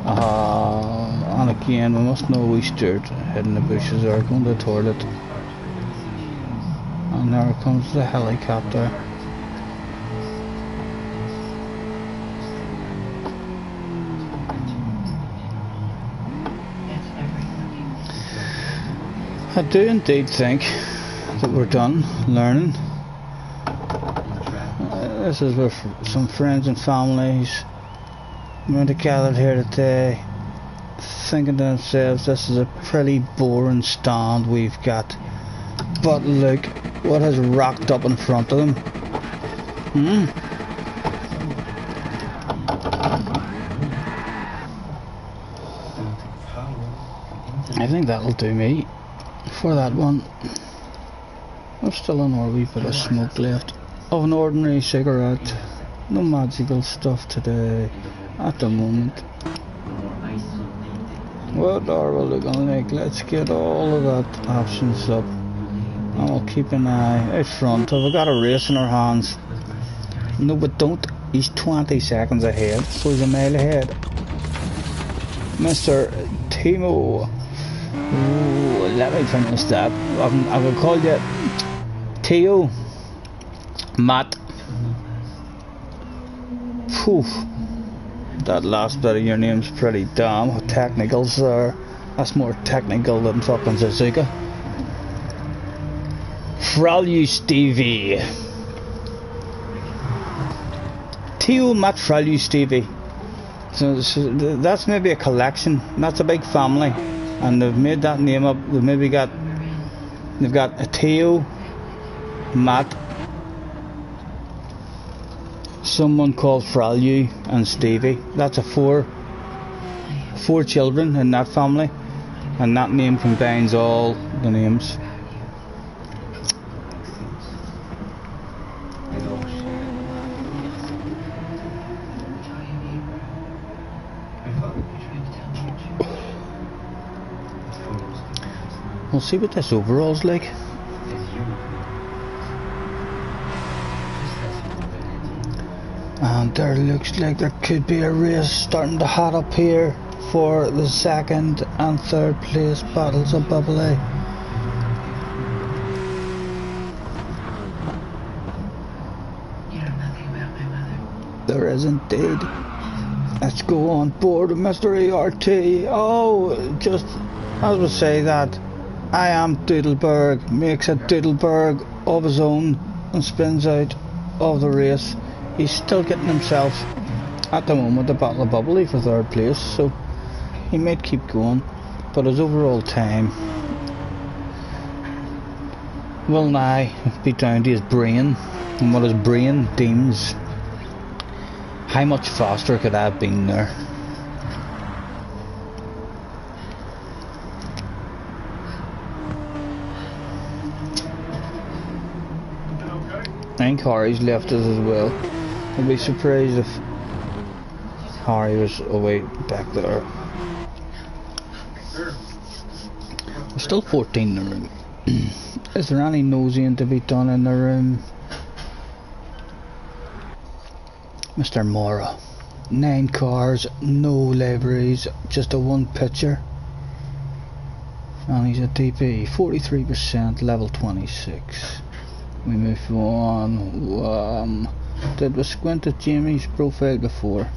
And again, we must know we steered hidden the bushes are going to toilet. And there comes the helicopter. I do indeed think that we're done learning. This is where some friends and families were gathered here today, thinking to themselves, this is a pretty boring stand we've got. But look what has rocked up in front of them. I think that'll do me for that one. I've still a wee bit of smoke left of an ordinary cigarette. No magical stuff today at the moment. What are we looking like? Let's get all of that options up. And we'll keep an eye out front. Have we got a race in our hands? No, we don't. He's 20 seconds ahead, so he's a mile ahead. Mr. Timo. Ooh, let me finish that. I will call you Theo. Matt. Phew. That last bit of your name's pretty damn technical, sir. That's more technical than fucking Suzuka. Fralyu Stevie. Theo, Matt, Fralyu Stevie. So that's maybe a collection. That's a big family. And they've made that name up. They've got a Theo, Matt, someone called Fralyu, and Stevie. That's a four children in that family, and that name combines all the names. We'll see what this overall's like. And there looks like there could be a race starting to hot up here for the second and third place battles of Bubbly. There is indeed. Let's go on board with Mr. ERT. Oh, just as we say that, I am Doodleberg makes a Doodleberg of his own and spins out of the race. He's still getting himself at the moment the Battle of Bubbly for third place, so he might keep going, but his overall time will now be down to his brain and what his brain deems. How much faster could I have been there? I think Harry's left us as well. I'd be surprised if Harry was away back there. There's still 14 in the room. Is there any nosing to be done in the room? Mr. Mora. 9 cars, no liveries, just a 1 pitcher. And he's a DP, 43%, level 26. We move on. Did we squint at Jamie's profile before?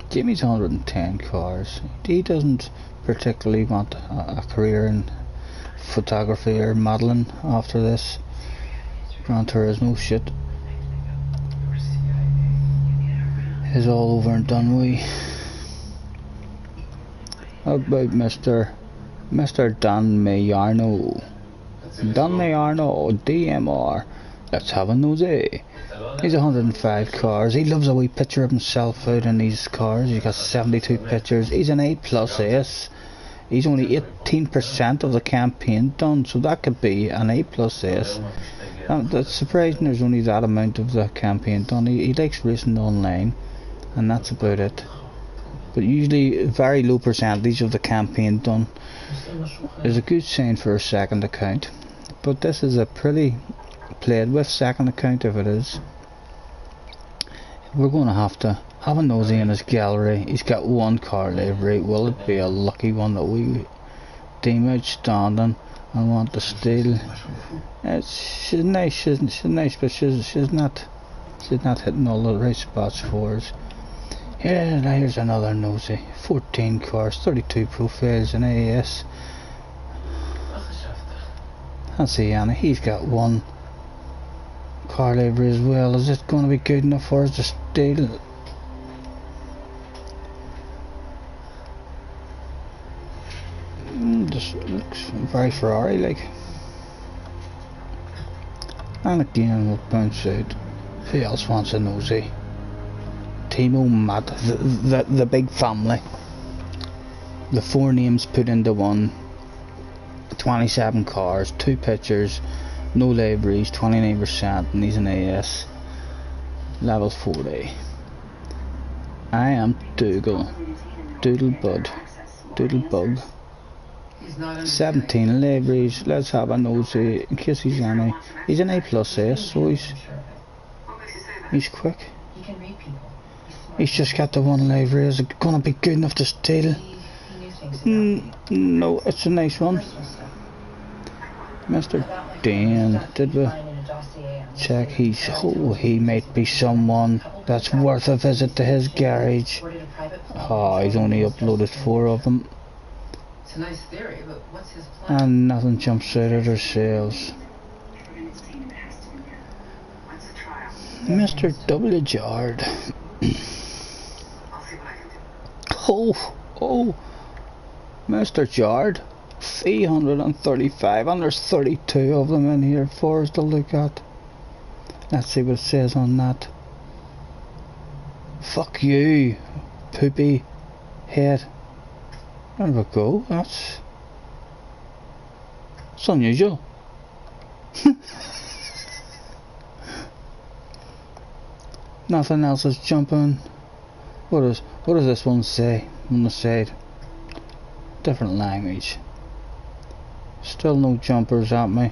Jamie's 110 cars. He doesn't particularly want a career in photography or modelling after this Gran Turismo shit is all over and done with. How about Mr. Dan Mayarno? Dan Mayarno, DMR. Let's have a nosy. He's 105 cars. He loves a wee picture of himself out in these cars. He's got 72 pictures. He's an A+ S. He's only 18% of the campaign done, so that could be an A+ S. That's surprising there's only that amount of the campaign done. He likes racing online, and that's about it. But usually a very low percentage of the campaign done is a good sign for a second account. But this is a pretty played with second account if it is. We're going to have a nosy in his gallery. He's got one car livery. Will it be a lucky one that we deem outstanding and want to steal? She's nice, she's nice, but she's not hitting all the right spots for us. Yeah, here's another nosy. 14 cars, 32 profiles in AS. That's Anna. He's got one car livery as well. Is it going to be good enough for us to steal? This looks very Ferrari like. And again we'll bounce out. Who else wants a nosy? Timo, Matt, the big family. The 4 names put into one. 27 cars, 2 pictures, no liveries, 29%, and he's an AS. Level 40. I am Doodlebug. 17 liveries. Let's have a nosy in case he's any. He's an A+ S, so he's quick. He's just got the one livery. Is it gonna be good enough to steal? No, it's a nice one. Mr. Dan, did we check? He might be someone that's worth a visit to his garage. Oh, he's only uploaded 4 of them. It's a nice theory, but what's his plan? And nothing jumps out at ourselves. Mr. W. Jard. Oh, Mr. Jard. 335, and there's 32 of them in here for us to look at. Let's see what it says on that. Fuck you, poopy head. There we go. That's unusual. Nothing else is jumping. What does this one say on the side? Different language. Still no jumpers at me.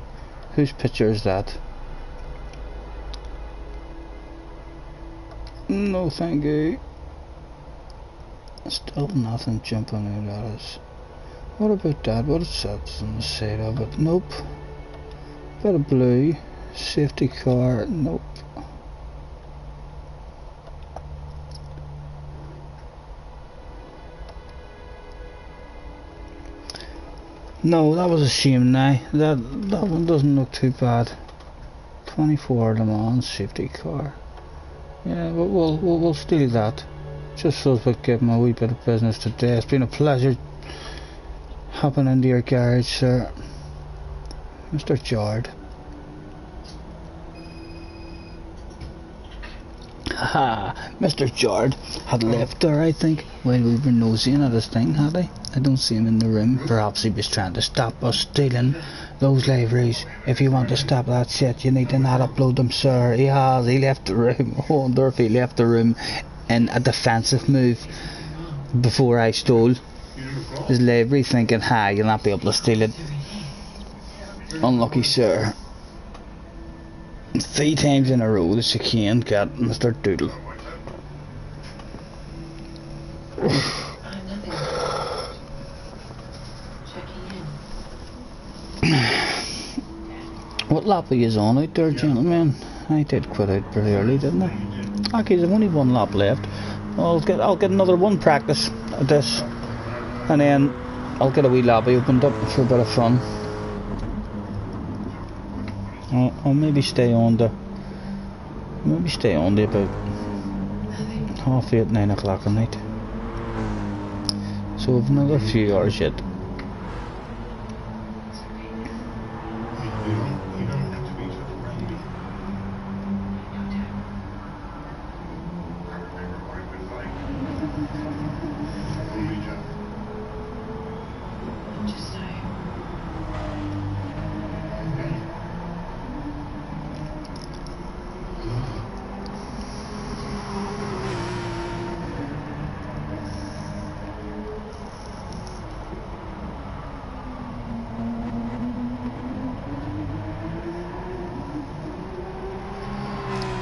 Whose picture is that? No thank you. Still nothing jumping out at us. What about that? What is that on the side of it? Nope. Bit of blue. Safety car. Nope. No, that was a shame now. That one doesn't look too bad. 24 Le Mans safety car. Yeah, we'll steal that. Just so we give him a wee bit of business today. It's been a pleasure hopping into your garage, sir. Mr. Jard. Haha, Mr. Jard had left there, I think, while we were nosing at his thing, had he? I don't see him in the room. Perhaps he was trying to stop us stealing those liveries. If you want to stop that shit, you need to not upload them, sir. He left the room. I wonder if he left the room in a defensive move before I stole his livery, thinking, you'll not be able to steal it. Unlucky, sir. 3 times in a row the chicane got Mr. Doodle. What lap are you on out there, gentlemen? I did quit out pretty early, didn't I? Okay, there's only 1 lap left. I'll get another 1 practice at this, and then I'll get a wee lobby opened up for a bit of fun. I'll maybe stay on to about 8:30, 9 o'clock at night. So we've another few hours yet.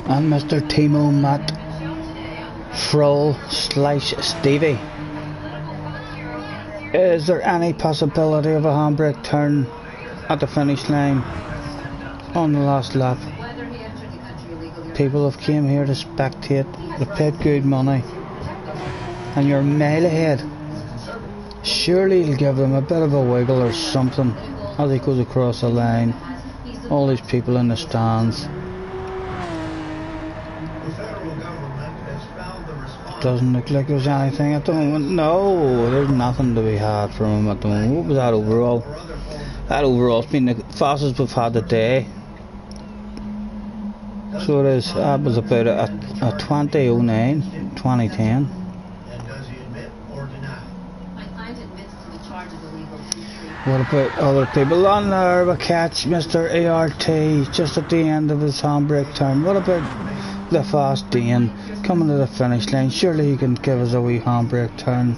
and Mr. Timo Matt Froll / Stevie. Is there any possibility of a handbrake turn at the finish line on the last lap? People have came here to spectate, they paid good money, and you're a mile ahead. Surely you'll give them a bit of a wiggle or something as he goes across the line. All these people in the stands. Doesn't look like there's anything at the moment. No, there's nothing to be had from him at the moment. What was that overall? That overall's been the fastest we've had today. So it is. That was about a 2009, 2010. What about other people on there? We catch Mr. ART just at the end of his handbrake turn. What about the fast Dean coming to the finish line? Surely he can give us a wee handbrake turn.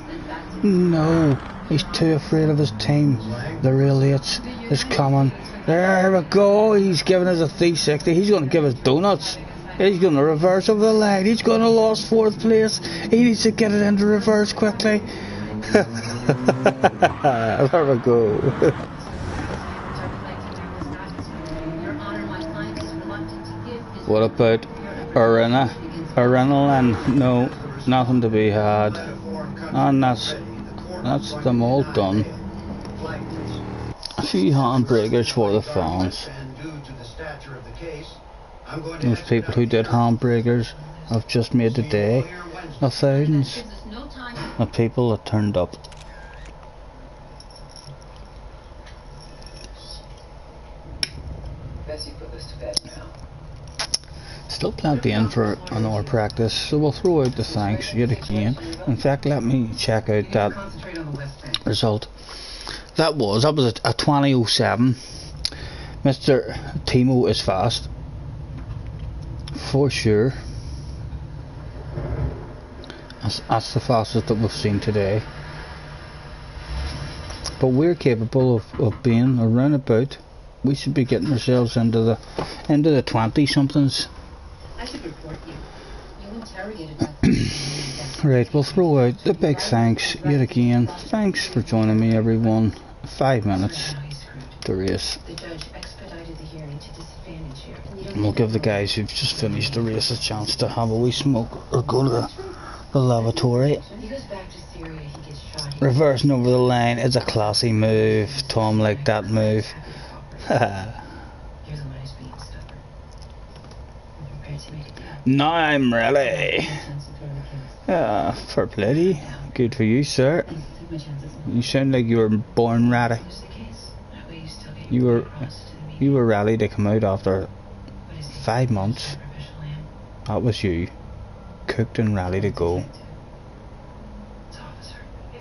No, he's too afraid of his team. The real eights is coming. There we go. He's giving us a 360. He's going to give us donuts. He's going to reverse over the line. He's going to lose 4th place. He needs to get it into reverse quickly. There we go. What about Arena? Adrenaline? No, nothing to be had. And that's them all done. A few handbreakers for the fans. Those people who did handbreakers have just made the day of thousands of people that turned up. Still plenty in for another practice, so we'll throw out the thanks yet again. In fact, let me check out that result. That was a 20:07. Mr. Timo is fast for sure. That's the fastest that we've seen today. But we're capable of being around about. We should be getting ourselves into the 20-somethings. I should report you. You interrogated Right, we'll throw out the big thanks yet again. Thanks for joining me, everyone. 5 minutes to race. The judge expedited the hearing to disadvantage you. And we'll give the guys who've just finished the race a chance to have a wee smoke or go to the lavatory. He goes back to Syria, he gets shot. Reversing over the line is a classy move. Tom liked that move. You're the one who's being stubborn. I'm prepared to make a deal. Now I'm ready. Fair play. Good for you, sir. You sound like you were born ready. You were ready to come out after 5 months. That was you, cooked and ready to go. His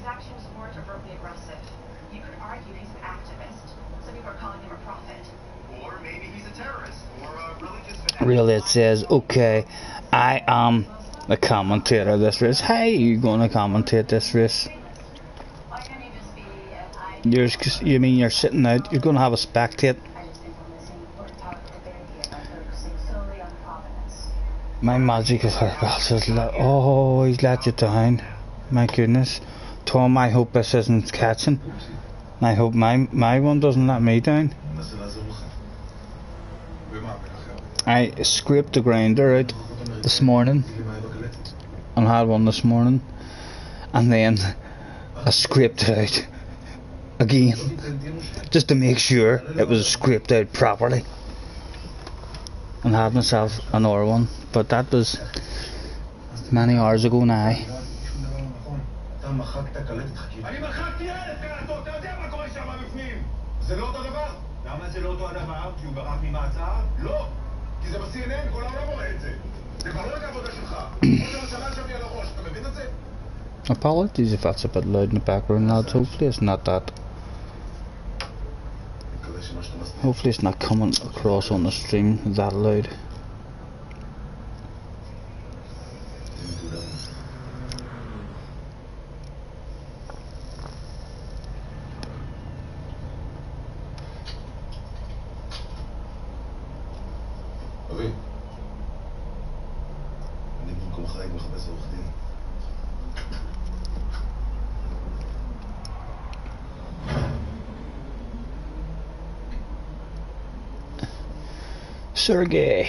actions weren't overtly aggressive. You could argue he's an activist. Some people are calling him a prophet. Or maybe he's a terrorist or a religious fanatic. Really, it says, okay, I am the commentator of this race. How are you going to commentate this race? You mean you're sitting out? You're going to have a spectate? My magic of her says, oh, he's let you down. My goodness. Tom, I hope this isn't catching. I hope my one doesn't let me down. I scraped the grinder out this morning and had one this morning, and then I scraped it out again just to make sure it was scraped out properly, and had myself another one, but that was many hours ago now. Apologies if that's a bit loud in the background, lads. Hopefully it's not that. Hopefully it's not coming across on the stream that loud. Sergey,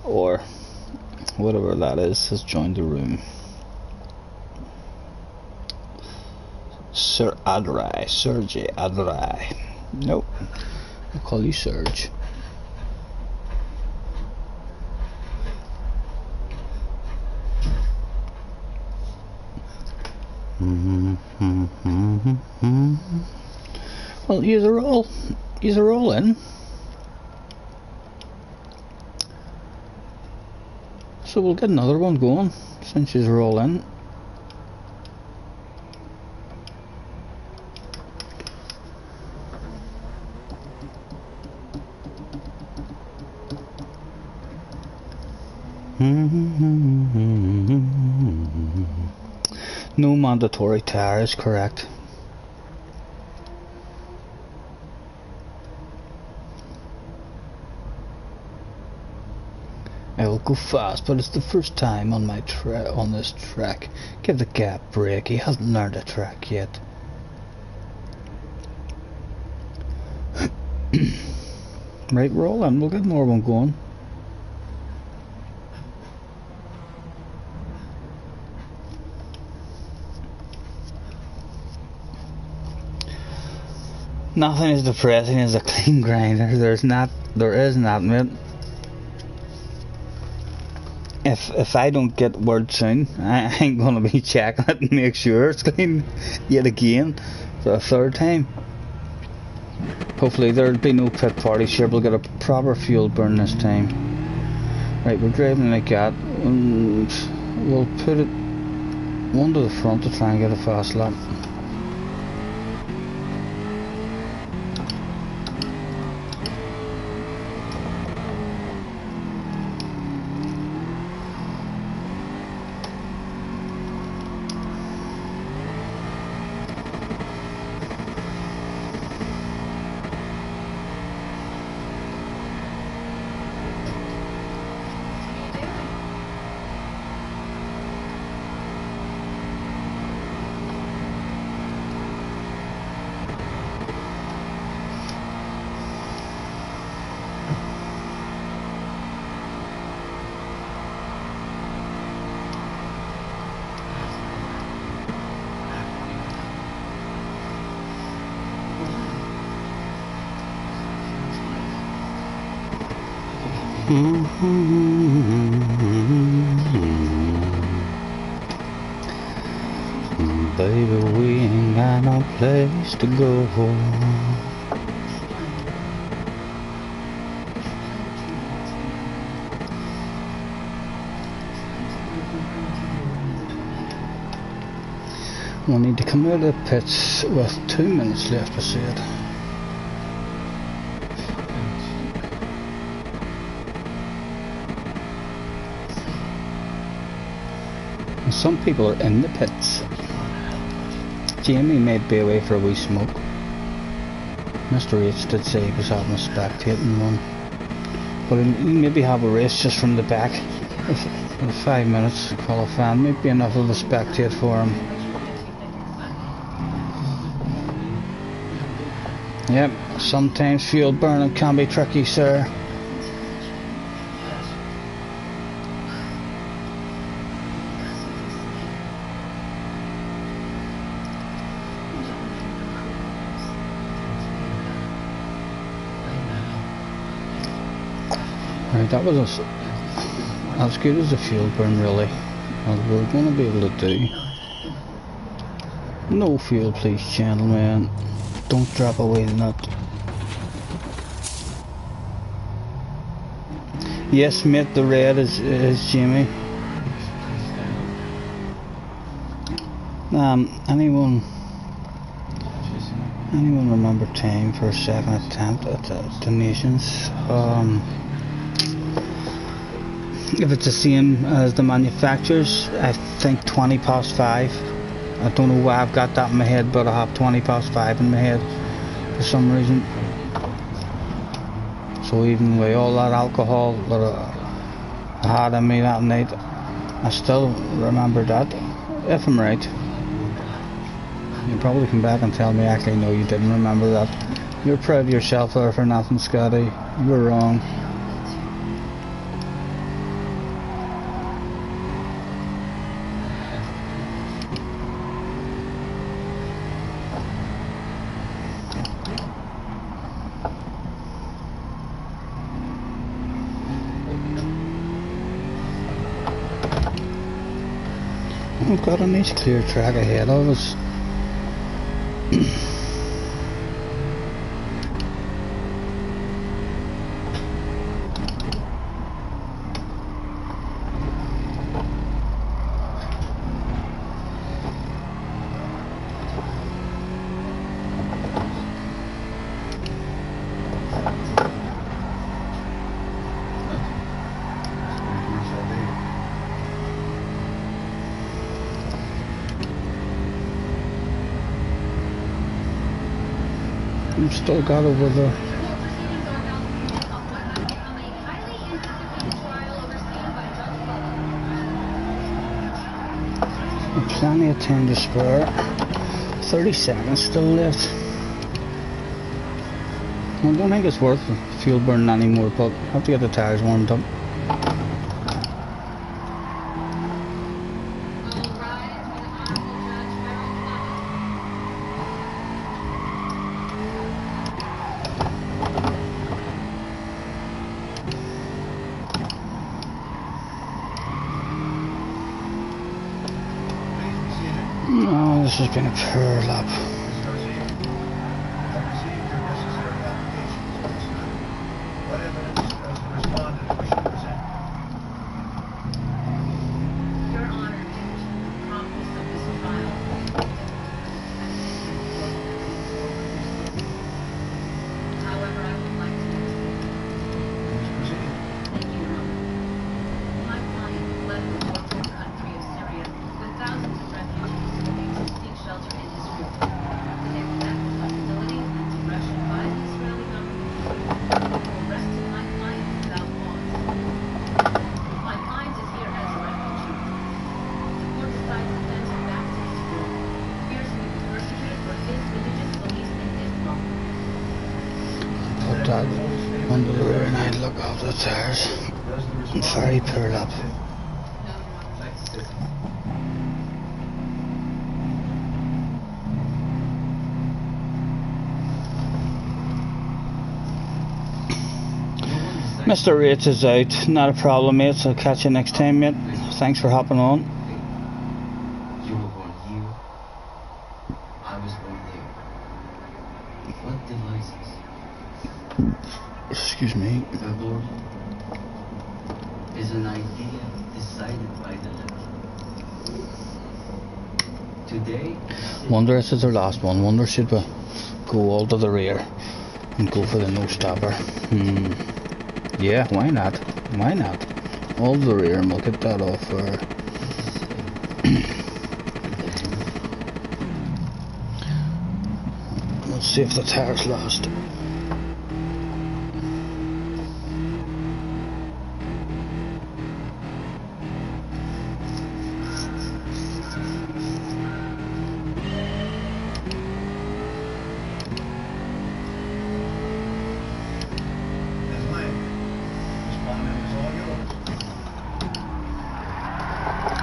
or whatever that is, has joined the room. Sergey Adrai. Nope, I'll call you Serge. Well, these are all in. So we'll get another one going since these are all in. No mandatory tire is correct. I will go fast, but it's the first time on my on this track. Give the guy a break. He hasn't learned a track yet. Right, roll in. We'll get more one going. Nothing as depressing as a clean grinder. There is not, mate. If I don't get word soon, I ain't gonna be checking it and make sure it's clean yet again for a third time. Hopefully there'll be no pit party. Sure, we'll get a proper fuel burn this time. Right, we're driving like that, and we'll put it one to the front to try and get a fast lap. Baby, we ain't got no place to go. We need to come out of the pits with 2 minutes left, I said. Some people are in the pits. Jamie may be away for a wee smoke. Mr. H did say he was having a spectating one. But he'll maybe have a race just from the back. With 5 minutes qualifying, might be enough of a spectate for him. Yep, sometimes fuel burning can be tricky, sir. Right, that was as good as a fuel burn, really, as we're going to be able to do. No fuel, please, gentlemen. Don't drop away the nut. Yes, mate, the red is Jimmy. Anyone remember time for a second attempt at the nations? If it's the same as the manufacturers, I think 20 past 5. I don't know why I've got that in my head, but I have 20 past 5 in my head for some reason. So even with all that alcohol that I had in me that night, I still remember that. If I'm right, you'll probably come back and tell me actually no, you didn't remember that. You're proud of yourself there for nothing, Scottie. You were wrong. We've got a nice clear track ahead of us. I'm still got over the plenty of time to spare. 30 seconds still left. I don't think it's worth fuel burning anymore, but I have to get the tires warmed up. Oh, this has been a poor lap. What evidence does the respondent wish to present? Your Honor, due to the promptness of this trial, however, I would like to Proceed. thank you, Your Honor. My client fled the war-torn country of Syria with thousands of refugees looking to seek shelter in Israel. The exact hostility and aggression by the Israeli government arrested my client without cause. My client is here as a refugee. The court decides to send him back to Israel. Fears he will be persecuted for his religious beliefs in Islam. Put that under the rear and I look off the tires. Very poor lap. Mr. Rates is out, not a problem, mate, so I'll catch you next time, mate. Thanks for hopping on. You were born here. I was born there. What divides us? Excuse me. The Lord is an idea decided by the left. Today, Wonder if it's our last one. Wonder should we go all to the rear and go for the no stopper. Yeah, why not? Why not? All to the rear and we'll get that off for we'll see if the tires last. Ms. Lang, respondent is all yours.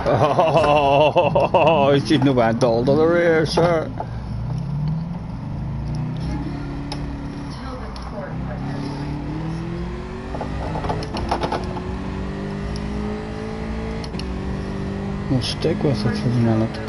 Oh, you shouldn't have went all to the rear, sir. Tell the court what your claim is. We'll stick with it for the minute.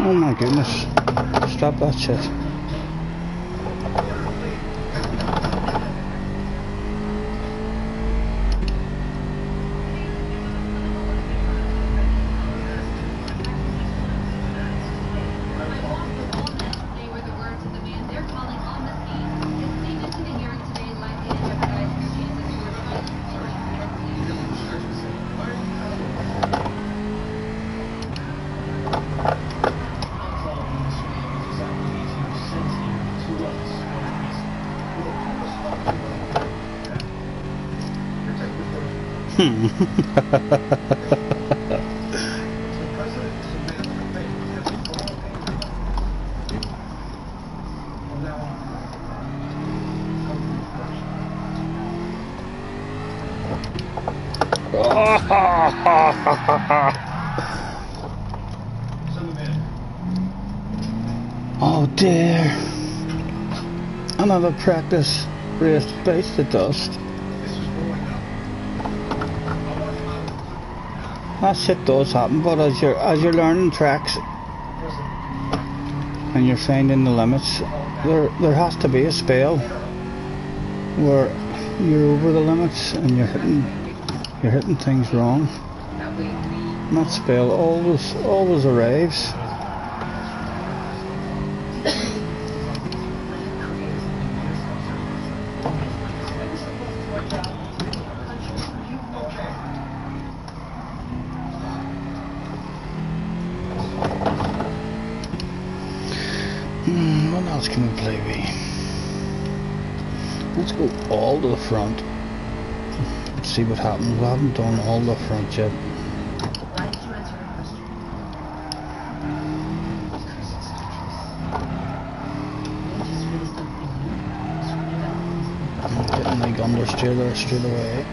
Oh my goodness. Stop that shit. president is a man of faith. That's all things. From now on, come to me first. Send them in. Oh dear. Another practice race bites the dust. This is blowing up. That shit does happen, but as you're learning tracks and you're finding the limits, there has to be a spell where you're over the limits and you're hitting things wrong. And that spell always arrives. What else can we play with? Let's go all to the front. Let's see what happens. We haven't done all the front yet. I'm getting my understeer there straight away.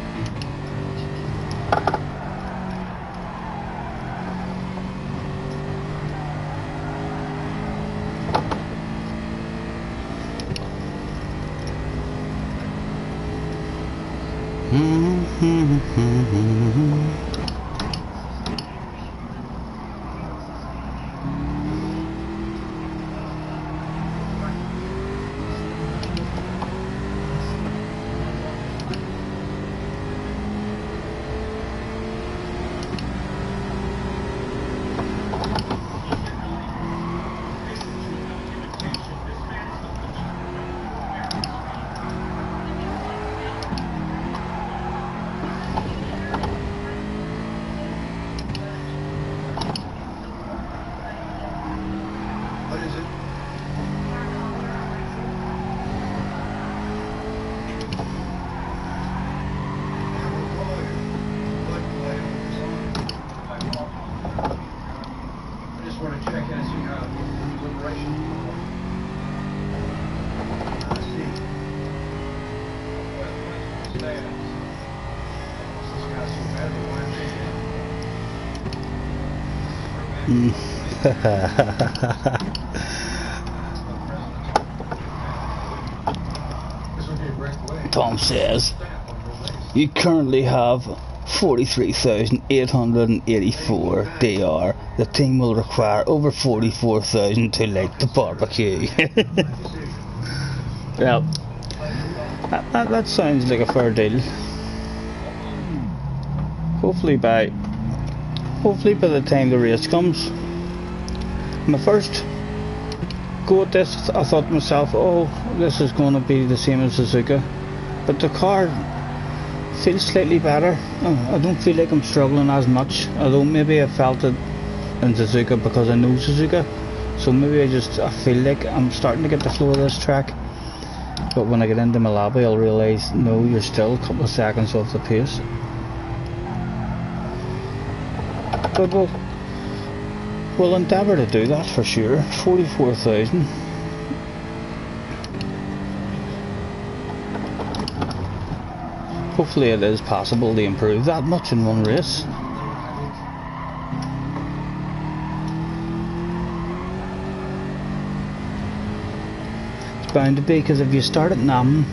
What is it? I just want to check in and see how liberation. I see. This guy's so bad, but why Tom says you currently have 43,884 DR. The team will require over 44,000 to light the barbecue. Well, that sounds like a fair deal. Hopefully by the time the race comes. My first go at this, I thought to myself, oh, this is going to be the same as Suzuka, but the car feels slightly better. I don't feel like I'm struggling as much, although maybe I felt it in Suzuka because I know Suzuka, so maybe I feel like I'm starting to get the flow of this track. But when I get into my lobby, I'll realise, no, you're still a couple of seconds off the pace. But we'll endeavour to do that for sure. 44,000. Hopefully it is possible to improve that much in one race. It's bound to be, because if you start at Nam,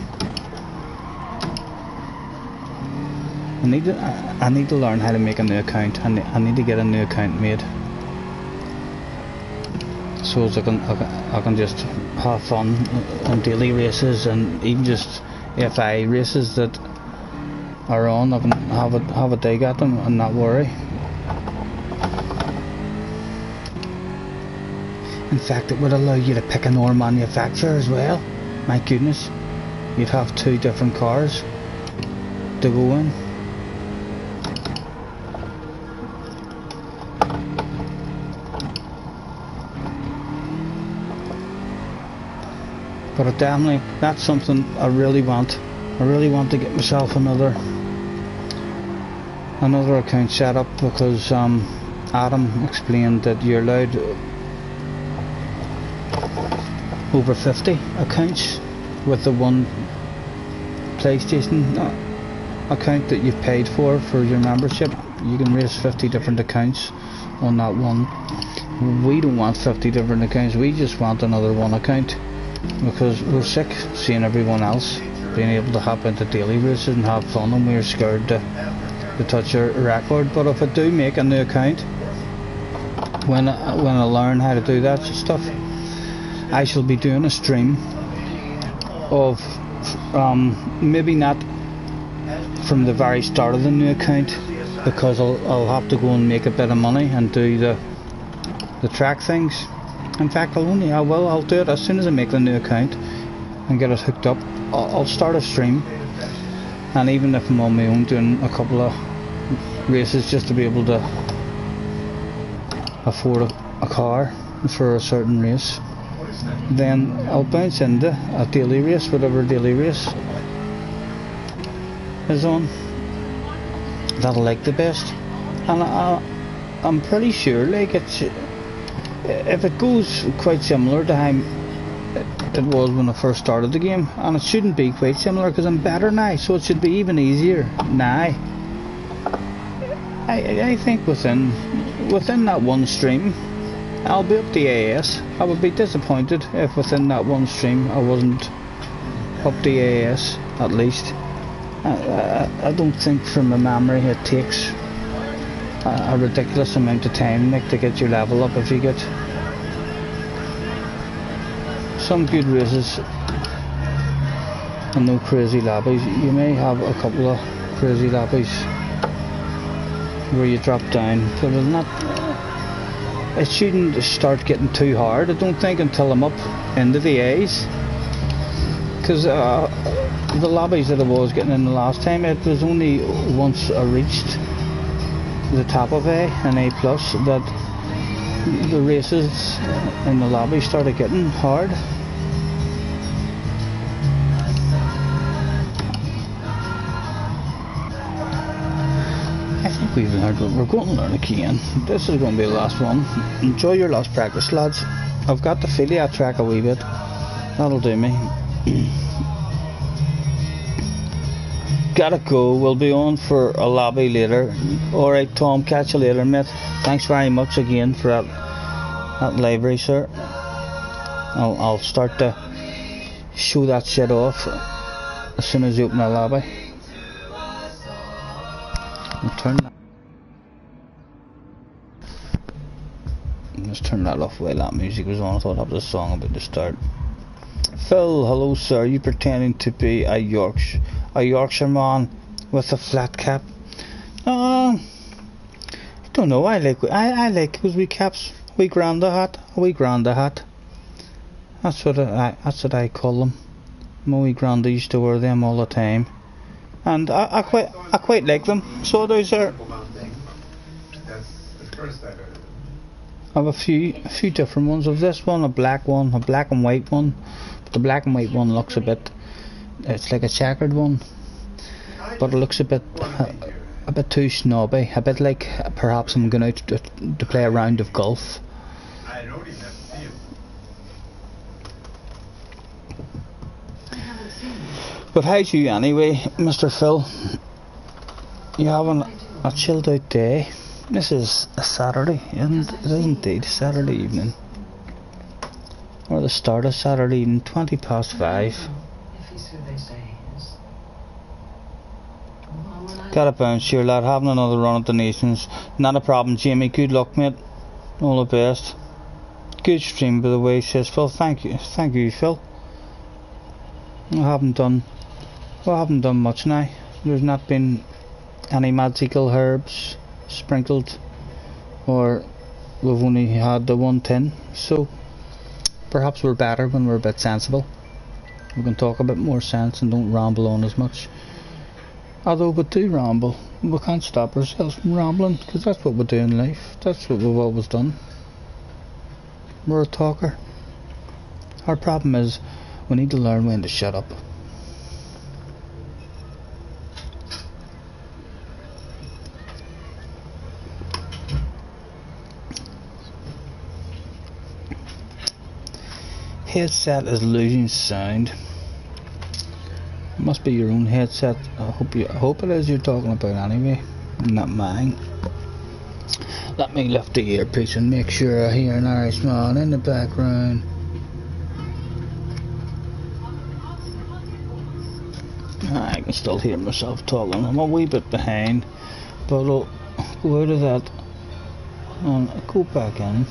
I need to learn how to make a new account. I need to get a new account made, so as I can just have fun on daily races, and even just FI races that are on, I can have a dig at them and not worry. In fact, it would allow you to pick another manufacturer as well. My goodness, you'd have 2 different cars to go in. But that's something I really want. I really want to get myself another another account set up because Adam explained that you're allowed over 50 accounts with the one PlayStation account that you've paid for your membership. You can raise 50 different accounts on that one. We don't want 50 different accounts, we just want another one account because we're sick seeing everyone else being able to hop into daily races and have fun, and we're scared to touch our record. But if I do make a new account, when I learn how to do that stuff, I shall be doing a stream of maybe not from the very start of the new account, because I'll have to go and make a bit of money and do the track things. In fact, I'll do it as soon as I make the new account and get it hooked up. I'll start a stream, and even if I'm on my own doing a couple of races just to be able to afford a car for a certain race, then I'll bounce into a daily race, whatever daily race is on that I like the best. And I'm pretty sure, like, if it goes quite similar to how it was when I first started the game, and it shouldn't be quite similar because I'm better now, so it should be even easier now. I think within that one stream I'll be up to AS. I would be disappointed if within that one stream I wasn't up to AS at least. I don't think from my memory it takes a ridiculous amount of time, Nick, to get your level up. If you get some good races and no crazy lobbies, you may have a couple of crazy lobbies where you drop down, but it's not, it shouldn't start getting too hard, I don't think, until I'm up into the A's, because the lobbies that I was getting in the last time, it was only once I reached the top of A and A plus that the races in the lobby started getting hard. I think we've learned what we're going to learn again. This is going to be the last one. Enjoy your last practice, lads. I've got to fill that track a wee bit. That'll do me. Gotta go, we'll be on for a lobby later. Alright Tom, catch you later mate. Thanks very much again for that library, sir. I'll start to show that shit off as soon as you open the lobby. I'll turn that. Let's turn that off while that music was on. I thought that was a song about to start. Phil, hello sir, you pretending to be a Yorkshire man with a flat cap? I don't know. I like those wee caps. Wee granda hat. That's what I call them. My wee granda used to wear them all the time, and I quite like them. So those are. That's the first I've heard. I have a few different ones. Of this one, a black and white one. But the black and white one looks a bit. It's like a checkered one, but it looks a bit too snobby. A bit like perhaps I'm going out to play a round of golf. I don't even have to see him. But how's you anyway, Mr. Phil? You having a chilled out day? This is a Saturday, isn't it? It is indeed Saturday evening. Or the start of Saturday evening, 5:20. If he's who they say he is. Got a bounce here, lad. Having another run at the Nations. Not a problem, Jamie. Good luck, mate. All the best. Good stream, by the way, says Phil. Thank you, Phil. I haven't done much now. There's not been any magical herbs sprinkled, or we've only had the 110. So perhaps we're better when we're a bit sensible. We can talk a bit more sense and don't ramble on as much. Although we do ramble, we can't stop ourselves from rambling, because that's what we do in life. That's what we've always done. We're a talker. Our problem is we need to learn when to shut up. headset is losing sound. Must be your own headset. I hope it is you're talking about anyway, not mine. Let me lift the earpiece and make sure I hear an Irishman in the background. I can still hear myself talking. I'm a wee bit behind, but I'll go out of that and go back in.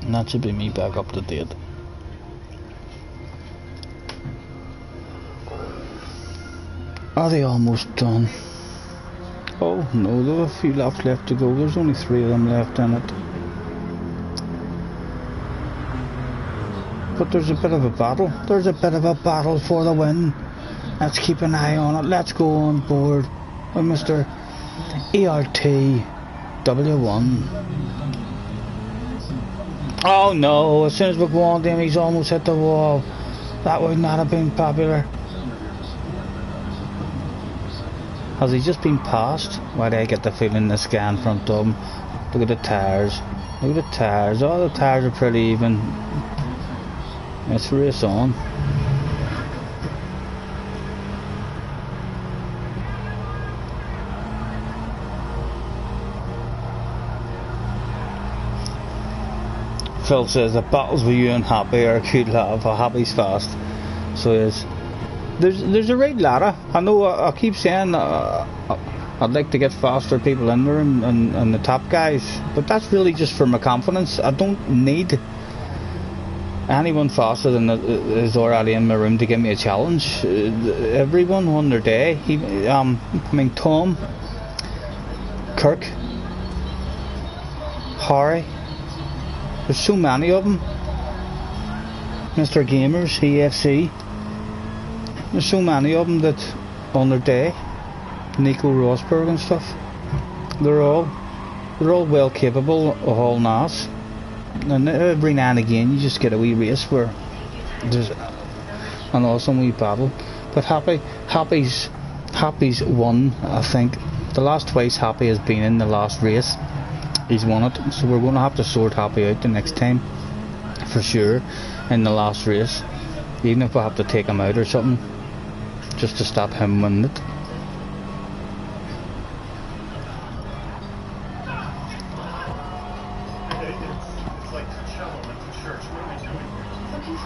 And that should be me back up to date. Are they almost done? Oh no, there are a few laps left to go. There's only 3 of them left in it. But there's a bit of a battle. There's a bit of a battle for the win. Let's keep an eye on it. Let's go on board with Mr. ERTW1. Oh no, as soon as we go on to him, he's almost hit the wall. That would not have been popular. Has he just been passed? Why do I get the feeling this guy in front of him? Look at the tyres. Look at the tyres. Oh, the tyres are pretty even. Let's race on. Phil says the battles with you and Happy are a good laugh. Happy's fast. So is. There's a right ladder. I know I keep saying I'd like to get faster people in there and the top guys, but that's really just for my confidence. I don't need anyone faster than is already in my room to give me a challenge. Everyone on their day. Tom, Kirk, Harry. There's so many of them. Mr. Gamers, EFC. There's so many of them that on their day, Nico Rosberg and stuff, they're all well capable of hauling ass. And every now and again you just get a wee race where there's an awesome wee battle. But Happy's won, I think. The last twice Happy has been in the last race, he's won it. So we're going to have to sort Happy out the next time, for sure, in the last race. Even if we have to take him out or something, just to stop him winning it.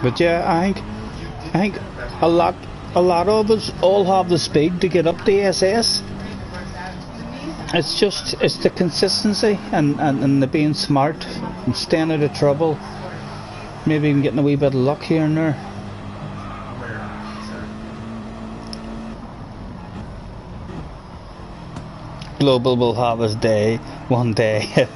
But yeah, I think a lot of us all have the speed to get up the SS. It's the consistency and the being smart and staying out of trouble. Maybe even getting a wee bit of luck here and there. Global will have his day one day.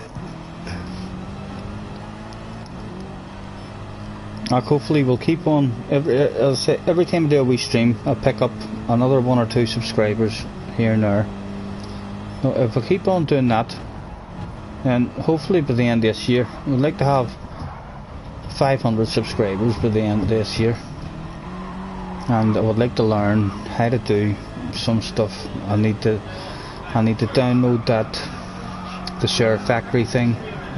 Hopefully we'll keep on. Every time I do a wee stream, I'll pick up another 1 or 2 subscribers here and there. If we keep on doing that, then hopefully by the end of this year, we'd like to have 500 subscribers by the end of this year. And I would like to learn how to do some stuff. I need to download the Share Factory thing,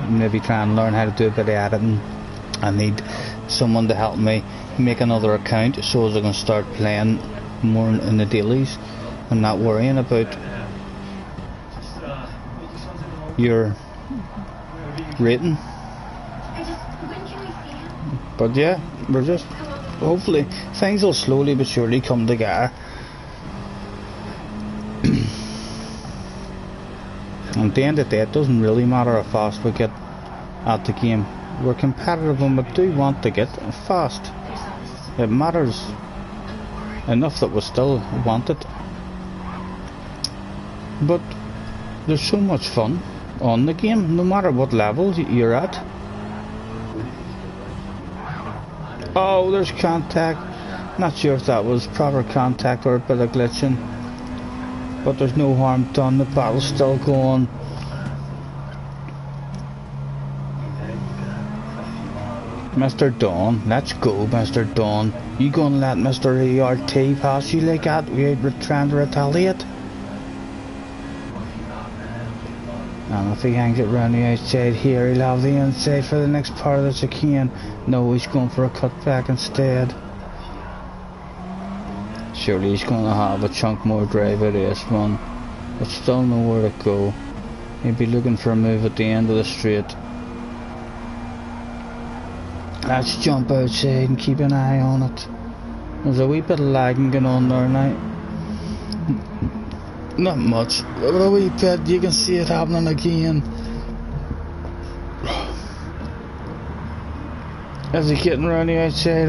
maybe try and learn how to do a bit of editing. I need someone to help me make another account so as I can start playing more in the dailies and not worrying about your rating. But yeah, we're just hopefully things will slowly but surely come together. And at the end of the day, it doesn't really matter how fast we get at the game. We're competitive and we do want to get fast. It matters enough that we still want it. But there's so much fun on the game, no matter what level you're at. Oh, there's contact. Not sure if that was proper contact or a bit of glitching. But there's no harm done, the battle's still going. Mr. Dawn, let's go, Mr. Dawn. You gonna let Mr. ERT pass you like that? We're trying to retaliate? And if he hangs it round the outside here, he'll have the inside for the next part of the chicane. No, he's going for a cutback instead. Surely he's going to have a chunk more drive out of this one, but still nowhere to go. He'll be looking for a move at the end of the straight. Let's jump outside and keep an eye on it. There's a wee bit of lagging going on there now. Not much, but a wee bit. You can see it happening again. Is he getting around the outside?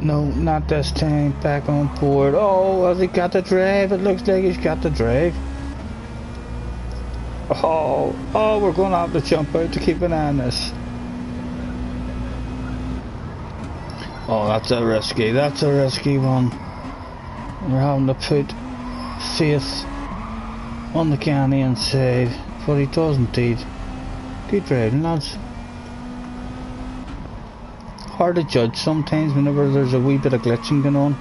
No, not this time. Back on board. Oh, has he got the drive? It looks like he's got the drive. Oh, we're going to have to jump out to keep an eye on this. Oh, that's a risky one. We're having to put faith on the canny inside, but he does indeed. Good driving, lads. Hard to judge sometimes whenever there's a wee bit of glitching going on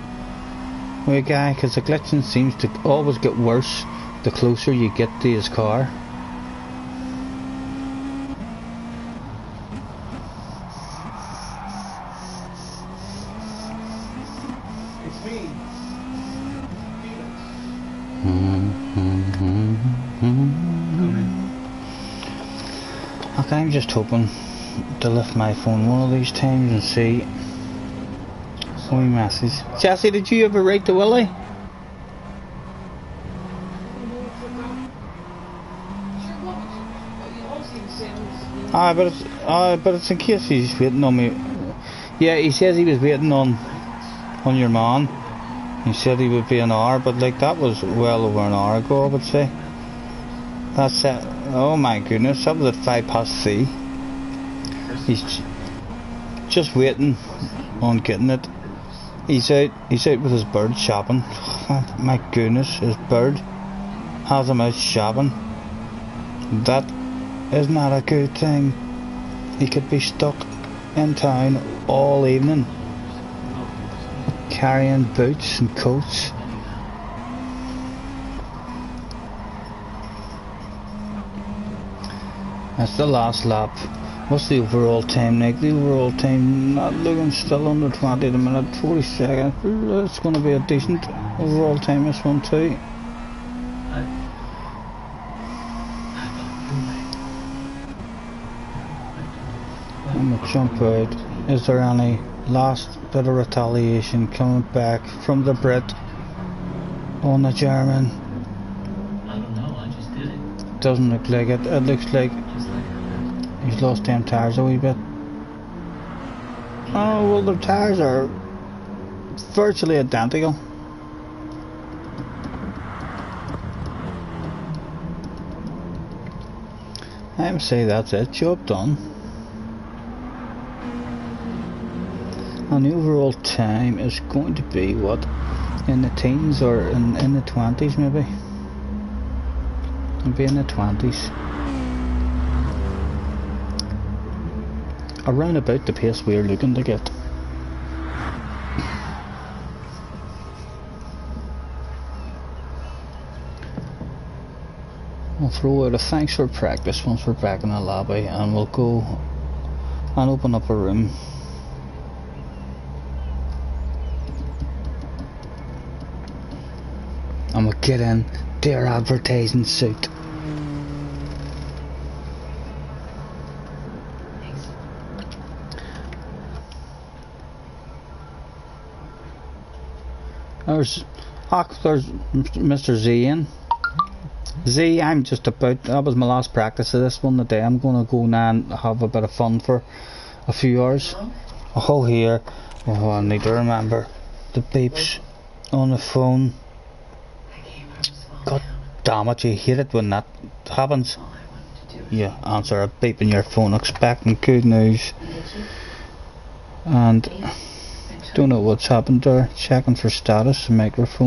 with a guy, because the glitching seems to always get worse the closer you get to his car. It's me. Okay, I'm just hoping to lift my phone one of these times and see a wee message. Jesse, did you ever write to Willie? But it's in case he's waiting on me. Yeah, he says he was waiting on your man. He said he would be an hour, but like that was well over an hour ago, I would say. That's it. Oh my goodness, that was at 3:05. He's just waiting on getting it. He's out with his bird shopping. My goodness, his bird has him out shopping. That is not a good thing. He could be stuck in town all evening carrying boots and coats. That's the last lap. What's the overall time, Nick? The overall time not looking still under 20 at the minute, 40 seconds. It's going to be a decent overall time, this one too. I'm going to jump out. Is there any last bit of retaliation coming back from the Brit on the German? I don't know, I just did it. Doesn't look like it. It looks like he's lost them tyres a wee bit. Oh, well, the tyres are virtually identical. I would say that's it. Job done. And the overall time is going to be what? In the teens or in the 20s maybe? It'll be in the 20s. Around about the pace we're looking to get. We'll throw out a thanks for practice once we're back in the lobby, and we'll go and open up a room. And we'll get in their advertising suit. There's Mr. Z in. Z, I'm just about, that was my last practice of this one today. I'm going to go now and have a bit of fun for a few hours. Oh, here. Oh, I need to remember the beeps on the phone. God damn it, you hate it when that happens. You answer a beep in your phone expecting good news. And don't know what's happened there. Checking for status, microphone.